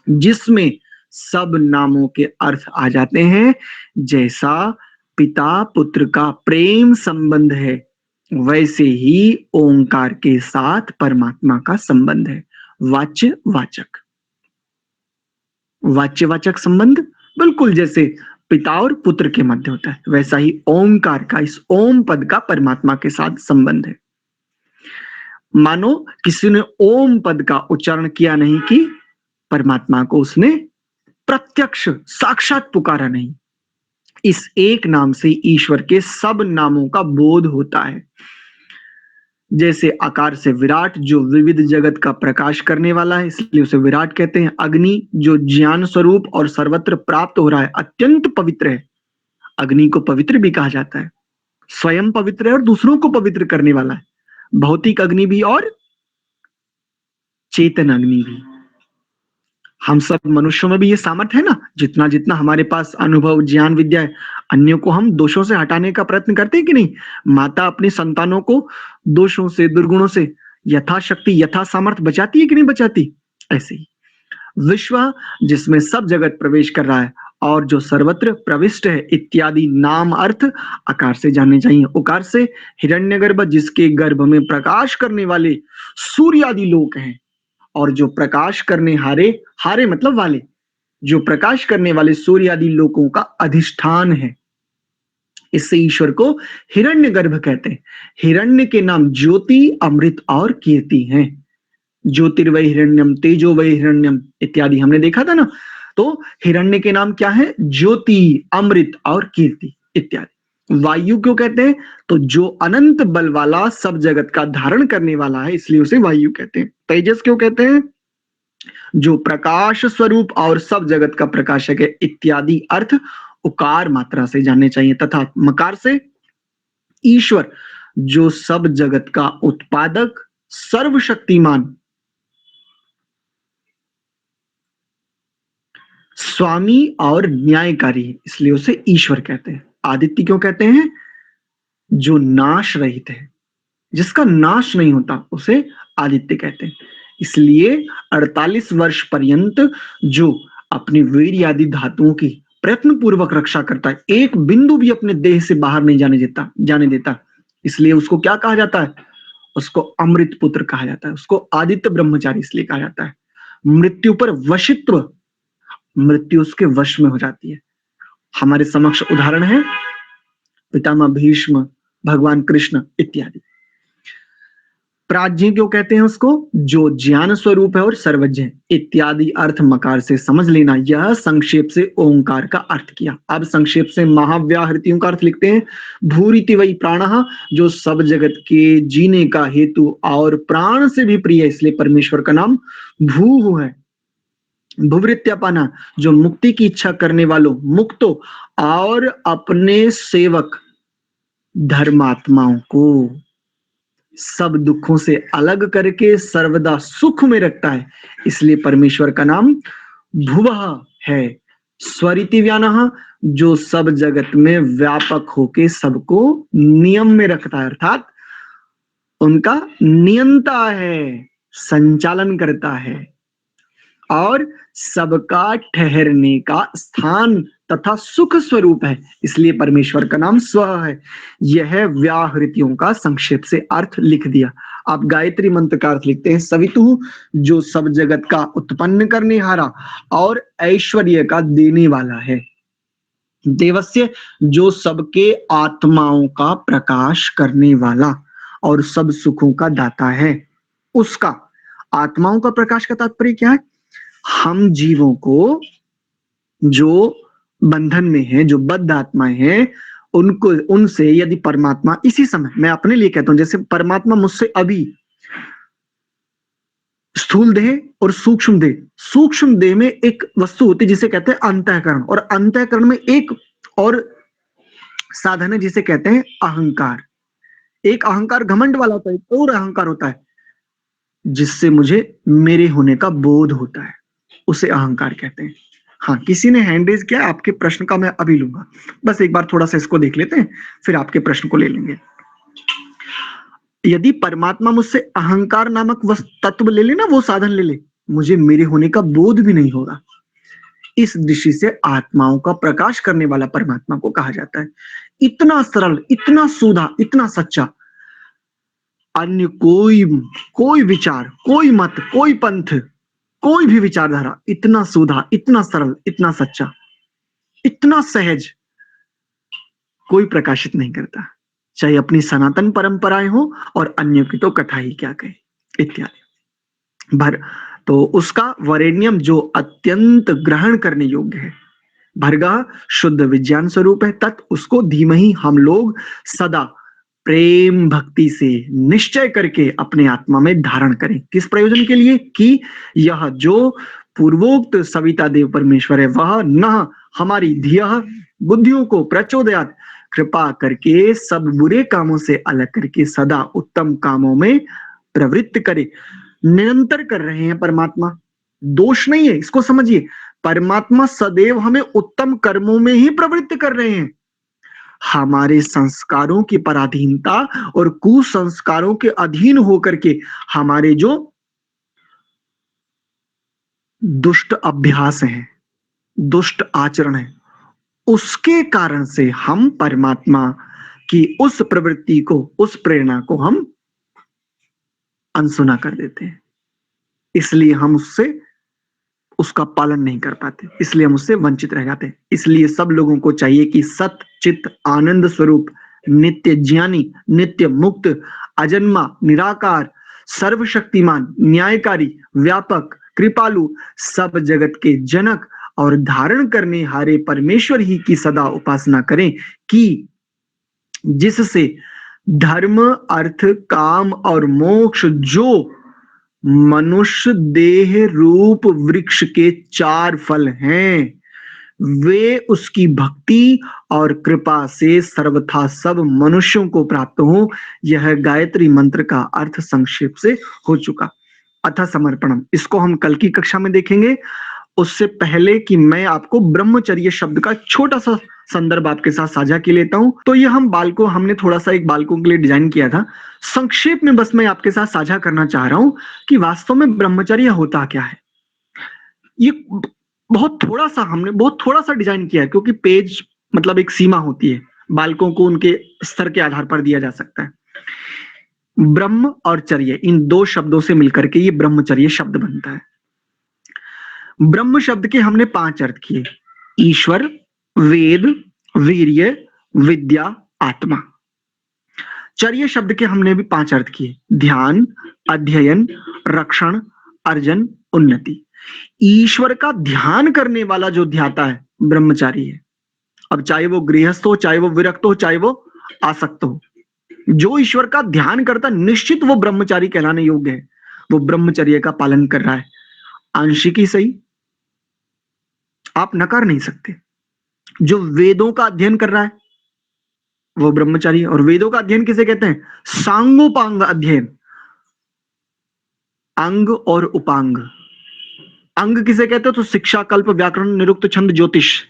जिसमें सब नामों के अर्थ आ जाते हैं। जैसा पिता पुत्र का प्रेम संबंध है, वैसे ही ओंकार के साथ परमात्मा का संबंध है। वाच्य वाचक, वाच्य वाचक संबंध बिल्कुल जैसे पिता और पुत्र के मध्य होता है, वैसा ही ओंकार का, इस ओम पद का परमात्मा के साथ संबंध है। मानो किसी ने ओम पद का उच्चारण किया नहीं कि परमात्मा को उसने प्रत्यक्ष साक्षात पुकारा नहीं। इस एक नाम से ईश्वर के सब नामों का बोध होता है। जैसे आकार से विराट, जो विविध जगत का प्रकाश करने वाला है, इसलिए उसे विराट कहते हैं। अग्नि, जो ज्ञान स्वरूप और सर्वत्र प्राप्त हो रहा है, अत्यंत पवित्र है, अग्नि को पवित्र भी कहा जाता है। स्वयं पवित्र है और दूसरों को पवित्र करने वाला है, भौतिक अग्नि भी और चेतन अग्नि भी। हम सब मनुष्यों में भी ये सामर्थ्य है ना, जितना जितना हमारे पास अनुभव ज्ञान विद्या है, अन्यों को हम दोषों से हटाने का प्रयत्न करते हैं कि नहीं। माता अपनी संतानों को दोषों से, दुर्गुणों से यथाशक्ति यथा सामर्थ्य बचाती है कि नहीं बचाती। ऐसे ही विश्व, जिसमें सब जगत प्रवेश कर रहा है और जो सर्वत्र प्रविष्ट है, इत्यादि नाम अर्थ आकार से जानने चाहिए। उकार से हिरण्यगर्भ, जिसके गर्भ में प्रकाश करने वाले सूर्य आदि लोक हैं, और जो प्रकाश करने हारे, हारे मतलब वाले, जो प्रकाश करने वाले सूर्य आदि लोकों का अधिष्ठान है। इससे ईश्वर को हिरण्यगर्भ कहते हैं। हिरण्य के नाम ज्योति, अमृत और कीर्ति हैं। ज्योतिर्वै हिरण्यम, तेजो वै हिरण्यम इत्यादि हमने देखा था ना। तो हिरण्य के नाम क्या है, ज्योति, अमृत और कीर्ति इत्यादि। वायु क्यों कहते हैं, तो जो अनंत बल वाला, सब जगत का धारण करने वाला है, इसलिए उसे वायु कहते हैं। तेजस क्यों कहते हैं, जो प्रकाश स्वरूप और सब जगत का प्रकाशक है, इत्यादि अर्थ उकार मात्रा से जानने चाहिए। तथा मकार से ईश्वर, जो सब जगत का उत्पादक, सर्वशक्तिमान, स्वामी और न्यायकारी, इसलिए उसे ईश्वर कहते हैं। आदित्य क्यों कहते हैं, जो नाश रहित है, जिसका नाश नहीं होता, उसे आदित्य कहते हैं। इसलिए 48 वर्ष पर्यंत जो अपनी वीर्य आदि धातुओं की प्रयत्न पूर्वक रक्षा करता है, एक बिंदु भी अपने देह से बाहर नहीं जाने देता, इसलिए उसको क्या कहा जाता है, उसको अमृत पुत्र कहा जाता है, उसको आदित्य ब्रह्मचारी इसलिए कहा जाता है। मृत्यु पर वशित्व, मृत्यु उसके वश में हो जाती है। हमारे समक्ष उदाहरण है पितामह भीष्म, भगवान कृष्ण इत्यादि। प्राज्ञ क्यों कहते हैं उसको? जो ज्ञान स्वरूप है और सर्वज्ञ है, इत्यादि अर्थ मकार से समझ लेना। यह संक्षेप से ओंकार का अर्थ किया। अब संक्षेप से महाव्याहृतियों का अर्थ लिखते हैं। भूरिति वही प्राणः, जो सब जगत के जीने का हेतु और प्राण से भी प्रिय है, इसलिए परमेश्वर का नाम भू है। भुवृत्यापना, जो मुक्ति की इच्छा करने वालों, मुक्तो, और अपने सेवक धर्मात्माओं को सब दुखों से अलग करके सर्वदा सुख में रखता है, इसलिए परमेश्वर का नाम भुवः है। स्वरिति व्यानः, जो सब जगत में व्यापक होके सबको नियम में रखता है, अर्थात उनका नियंता है, संचालन करता है और सबका ठहरने का स्थान तथा सुख स्वरूप है, इसलिए परमेश्वर का नाम स्व है। यह व्याहृतियों का संक्षेप से अर्थ लिख दिया। आप गायत्री मंत्र का अर्थ लिखते हैं। सवितु, जो सब जगत का उत्पन्न करने हारा और ऐश्वर्य का देने वाला है। देवस्य, जो सबके आत्माओं का प्रकाश करने वाला और सब सुखों का दाता है। उसका आत्माओं का प्रकाश का तात्पर्य क्या है? हम जीवों को, जो बंधन में है, जो बद्ध आत्माएं हैं, उनको, उनसे यदि परमात्मा इसी समय, मैं अपने लिए कहता हूं, जैसे परमात्मा मुझसे अभी स्थूल देह और सूक्ष्म देह में एक वस्तु होती है जिसे कहते हैं अंतःकरण, और अंतःकरण में एक और साधन है जिसे कहते हैं अहंकार। एक अहंकार घमंड वाला होता है, और अहंकार होता है जिससे मुझे मेरे होने का बोध होता है, उसे अहंकार कहते हैं। हाँ, किसी ने हैंड रेज किया, आपके प्रश्न का मैं अभी लूंगा। बस एक बार थोड़ा सा इसको देख लेते हैं, फिर आपके प्रश्न को ले लेंगे। यदि परमात्मा मुझसे अहंकार नामक तत्व ले लेना, वो साधन ले ले, मुझे मेरे होने का बोध भी नहीं होगा। इस दृष्टि से आत्माओं का प्रकाश करने वाला परमात्मा को कहा जाता है। इतना सरल, इतना सूधा, इतना सच्चा, अन्य कोई विचार, कोई मत, कोई पंथ, कोई भी विचारधारा इतना सूधा, इतना सरल, इतना सच्चा, इतना सहज कोई प्रकाशित नहीं करता, चाहे अपनी सनातन परंपराएं हो और अन्यों की तो कथा ही क्या कहे, इत्यादि। तो उसका वरेण्यम, जो अत्यंत ग्रहण करने योग्य है। भर्गः, शुद्ध विज्ञान स्वरूप है। तत्, उसको धीमहि हम लोग सदा प्रेम भक्ति से निश्चय करके अपने आत्मा में धारण करें। किस प्रयोजन के लिए? कि यह जो पूर्वोक्त सविता देव परमेश्वर है, वह न हमारी धियः, बुद्धियों को प्रचोदयात, कृपा करके सब बुरे कामों से अलग करके सदा उत्तम कामों में प्रवृत्त करे। निरंतर कर रहे हैं परमात्मा, दोष नहीं है, इसको समझिए। परमात्मा सदैव हमें उत्तम कर्मों में ही प्रवृत्त कर रहे हैं। हमारे संस्कारों की पराधीनता और कुसंस्कारों के अधीन होकर के हमारे जो दुष्ट अभ्यास हैं, दुष्ट आचरण है, उसके कारण से हम परमात्मा की उस प्रवृत्ति को, उस प्रेरणा को हम अनसुना कर देते हैं। इसलिए हम उसका पालन नहीं कर पाते, इसलिए हम उससे वंचित रह जाते हैं। इसलिए सब लोगों को चाहिए कि सत चित आनंद स्वरूप, नित्य ज्ञानी, नित्य मुक्त, अजन्मा, निराकार, सर्वशक्तिमान, न्यायकारी, व्यापक, कृपालु, सब जगत के जनक और धारण करने हारे परमेश्वर ही की सदा उपासना करें, कि जिससे धर्म, अर्थ, काम और मोक्ष, जो मनुष्य देह रूप वृक्ष के 4 फल हैं, वे उसकी भक्ति और कृपा से सर्वथा सब मनुष्यों को प्राप्त हो। यह गायत्री मंत्र का अर्थ संक्षेप से हो चुका। अथ समर्पणम, इसको हम कल की कक्षा में देखेंगे। उससे पहले कि मैं आपको ब्रह्मचर्य शब्द का छोटा सा संदर्भ आपके साथ साझा कर लेता हूं, तो ये हमने थोड़ा सा एक बालकों के लिए डिजाइन किया था। संक्षेप में बस मैं आपके साथ साझा करना चाह रहा हूं कि वास्तव में ब्रह्मचर्य होता क्या है। ये बहुत थोड़ा सा डिजाइन किया है, क्योंकि पेज मतलब एक सीमा होती है, बालकों को उनके स्तर के आधार पर दिया जा सकता है। ब्रह्म और चर्य, इन 2 शब्दों से मिलकर के ये ब्रह्मचर्य शब्द बनता है। ब्रह्म शब्द के हमने 5 अर्थ किए: ईश्वर, वेद, वीर्य, विद्या, आत्मा। चर्य शब्द के हमने भी 5 अर्थ किए, ध्यान, अध्ययन, रक्षण, अर्जन, उन्नति। ईश्वर का ध्यान करने वाला जो ध्याता है ब्रह्मचारी है। अब चाहे वो गृहस्थ हो, चाहे वो विरक्त हो, चाहे वो आसक्त हो, जो ईश्वर का ध्यान करता निश्चित वो ब्रह्मचारी कहलाने योग्य है। वो ब्रह्मचर्य का पालन कर रहा है, आंशिक ही सही, आप नकार नहीं सकते। जो वेदों का अध्ययन कर रहा है वो ब्रह्मचारी है। और वेदों का अध्ययन किसे कहते हैं? सांगोपांग अध्ययन, अंग और उपांग। अंग किसे कहते हो? तो शिक्षा, कल्प, व्याकरण, निरुक्त, छंद, ज्योतिष,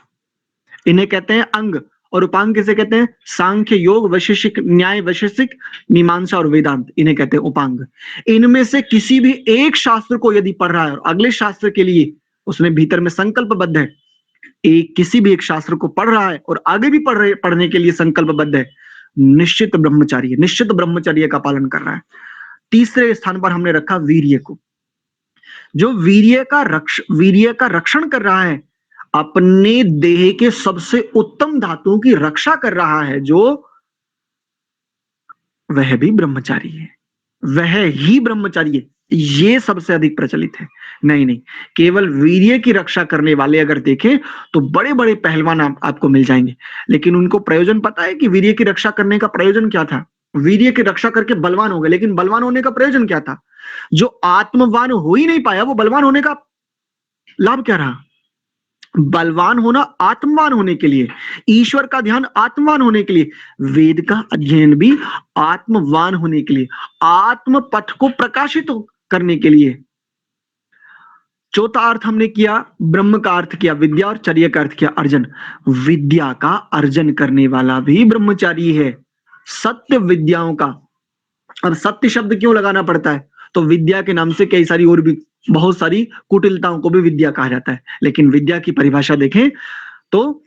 इन्हें कहते हैं अंग। और उपांग किसे कहते हैं? सांख्य, योग, वैशेषिक न्याय, वैशेषिक मीमांसा और वेदांत, इन्हें कहते हैं उपांग। इनमें से किसी भी एक शास्त्र को यदि पढ़ रहा है और अगले शास्त्र के लिए उसने भीतर में संकल्पबद्ध है, किसी भी एक शास्त्र को पढ़ रहा है और आगे भी पढ़ने के लिए संकल्पबद्ध है, निश्चित ब्रह्मचारी है, निश्चित ब्रह्मचर्य का पालन कर रहा है। तीसरे स्थान पर हमने रखा वीर्य को। जो वीर्य का रक्षण कर रहा है, अपने देह के सबसे उत्तम धातुओं की रक्षा कर रहा है, जो वह भी ब्रह्मचारी है, वह ही ब्रह्मचारी है। ये सबसे अधिक प्रचलित है। नहीं, केवल वीर्य की रक्षा करने वाले अगर देखें तो बड़े बड़े पहलवान आपको मिल जाएंगे, लेकिन उनको प्रयोजन पता है कि वीर्य की रक्षा करने का प्रयोजन क्या था? वीर्य की रक्षा करके बलवान हो गए, लेकिन बलवान होने का प्रयोजन क्या था? जो आत्मवान हो ही नहीं पाया, वो बलवान होने का लाभ क्या रहा? बलवान होना आत्मवान होने के लिए, ईश्वर का ध्यान आत्मवान होने के लिए, वेद का अध्ययन भी आत्मवान होने के लिए, आत्म पथ को प्रकाशित करने के लिए। चौथा अर्थ हमने किया, ब्रह्म का अर्थ किया विद्या और चर्य का अर्थ किया अर्जन। विद्या का अर्जन करने वाला भी ब्रह्मचारी है, सत्य विद्याओं का। अब सत्य शब्द क्यों लगाना पड़ता है? तो विद्या के नाम से कई सारी और भी बहुत सारी कुटिलताओं को भी विद्या कहा जाता है, लेकिन विद्या की परिभाषा देखें तो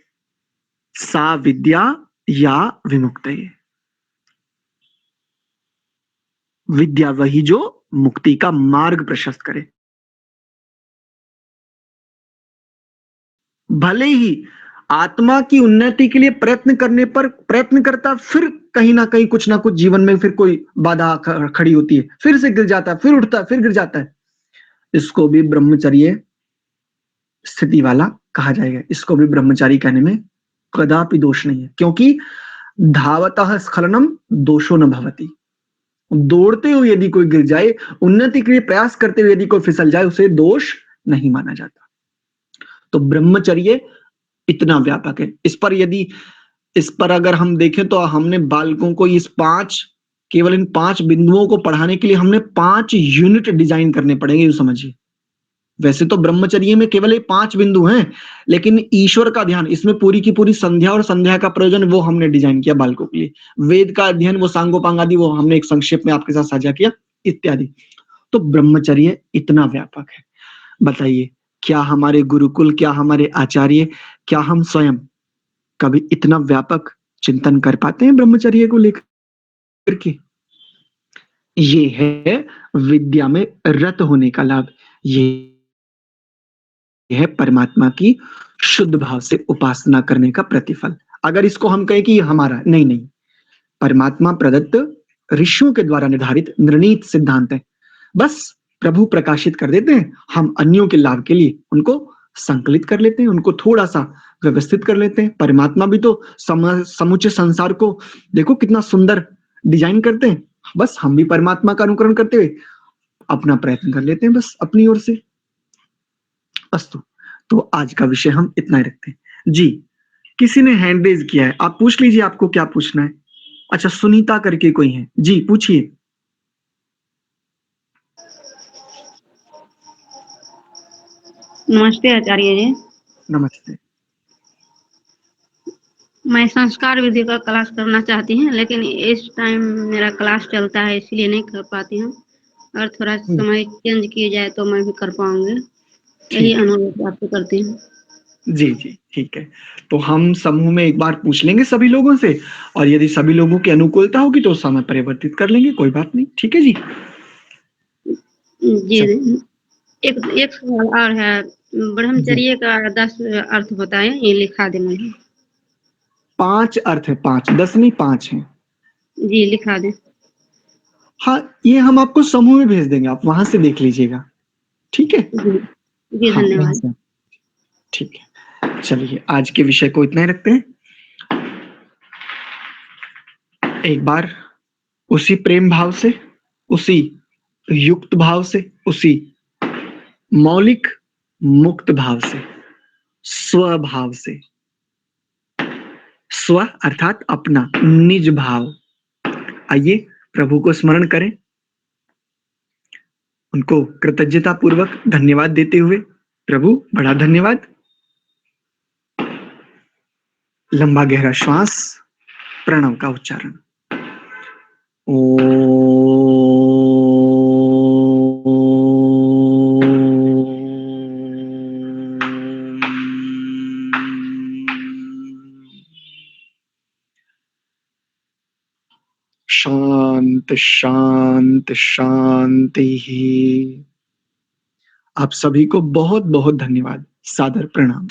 सा विद्या या विमुक्त है। विद्या वही जो मुक्ति का मार्ग प्रशस्त करे। भले ही आत्मा की उन्नति के लिए प्रयत्न करने पर प्रयत्न करता, फिर कहीं ना कहीं कुछ ना कुछ जीवन में फिर कोई बाधा खड़ी होती है, फिर से गिर जाता है, फिर उठता है, फिर गिर जाता है, इसको भी ब्रह्मचर्य स्थिति वाला कहा जाएगा। इसको भी ब्रह्मचारी कहने में कदापि दोष नहीं है, क्योंकि धावतः स्खलनम दोषो न भवति। दौड़ते हुए यदि कोई गिर जाए, उन्नति के लिए प्रयास करते हुए यदि कोई फिसल जाए, उसे दोष नहीं माना जाता। तो ब्रह्मचर्य इतना व्यापक है। इस पर अगर हम देखें तो हमने बालकों को केवल इन 5 बिंदुओं को पढ़ाने के लिए हमने 5 यूनिट डिजाइन करने पड़ेंगे, समझिए। वैसे तो ब्रह्मचर्य में केवल ये 5 बिंदु हैं, लेकिन ईश्वर का ध्यान, इसमें पूरी की पूरी संध्या और संध्या का प्रयोजन वो हमने डिजाइन किया बालकों के लिए। वेद का अध्ययन, वो सांगोपांग आदि, वो हमने एक संक्षेप में आपके साथ साझा किया, इत्यादि। तो ब्रह्मचर्य इतना व्यापक है। बताइए, क्या हमारे गुरुकुल, क्या हमारे आचार्य, क्या हम स्वयं कभी इतना व्यापक चिंतन कर पाते हैं ब्रह्मचर्य को लेकर के? ये है विद्या में रत होने का लाभ। ये है परमात्मा की शुद्ध भाव से उपासना करने का प्रतिफल। अगर इसको हम कहें कि हमारा, नहीं, परमात्मा प्रदत्त ऋषियों के द्वारा निर्धारित निर्णीत सिद्धांत है। बस प्रभु प्रकाशित कर देते हैं, हम अन्यों के लाभ के लिए उनको संकलित कर लेते हैं, उनको थोड़ा सा व्यवस्थित कर लेते हैं। परमात्मा भी तो समूचे संसार को देखो कितना सुंदर डिजाइन करते हैं। बस हम भी परमात्मा का अनुकरण करते हुए अपना प्रयत्न कर लेते हैं, बस अपनी ओर से। अस्तु, तो आज का विषय हम इतना ही रखते हैं। जी, किसी ने हैंड रेज किया है, आप पूछ लीजिए, आपको क्या पूछना है? अच्छा, सुनीता करके कोई है, जी पूछिए। नमस्ते आचार्य जी। नमस्ते। मैं संस्कार विधि का क्लास करना चाहती हूँ, लेकिन इस टाइम मेरा क्लास चलता है, इसलिए नहीं कर पाती हूँ। और थोड़ा समय चेंज किया जाए तो मैं भी कर पाऊंगी, यही अनुरोध आपसे करती हूँ। जी जी, ठीक है। तो हम समूह में एक बार पूछ लेंगे सभी लोगों से, और यदि सभी लोगों की अनुकूलता होगी तो समय परिवर्तित कर लेंगे, कोई बात नहीं, ठीक है जी। जी, एक सवाल और है, ब्रह्मचर्य का 10 अर्थ बताएं, ये लिखा दे मुझे। 5 अर्थ है, 5, 10 नहीं, 5 है। जी लिखा दें। हाँ, ये हम आपको समूह में भेज देंगे, आप वहां से देख लीजिएगा, ठीक है? जी जी हाँ, वहां धन्यवाद। से। ठीक है, चलिए आज के विषय को इतना ही रखते हैं। एक बार उसी प्रेम भाव से, उसी युक्त भाव से, उसी मौलिक मुक्त भाव से, स्वभाव से, स्व अर्थात अपना निज भाव, आइए प्रभु को स्मरण करें, उनको कृतज्ञता पूर्वक धन्यवाद देते हुए, प्रभु बड़ा धन्यवाद। लंबा गहरा श्वास, प्रणव का उच्चारण। शांत शांत शांति ही। आप सभी को बहुत बहुत धन्यवाद, सादर प्रणाम।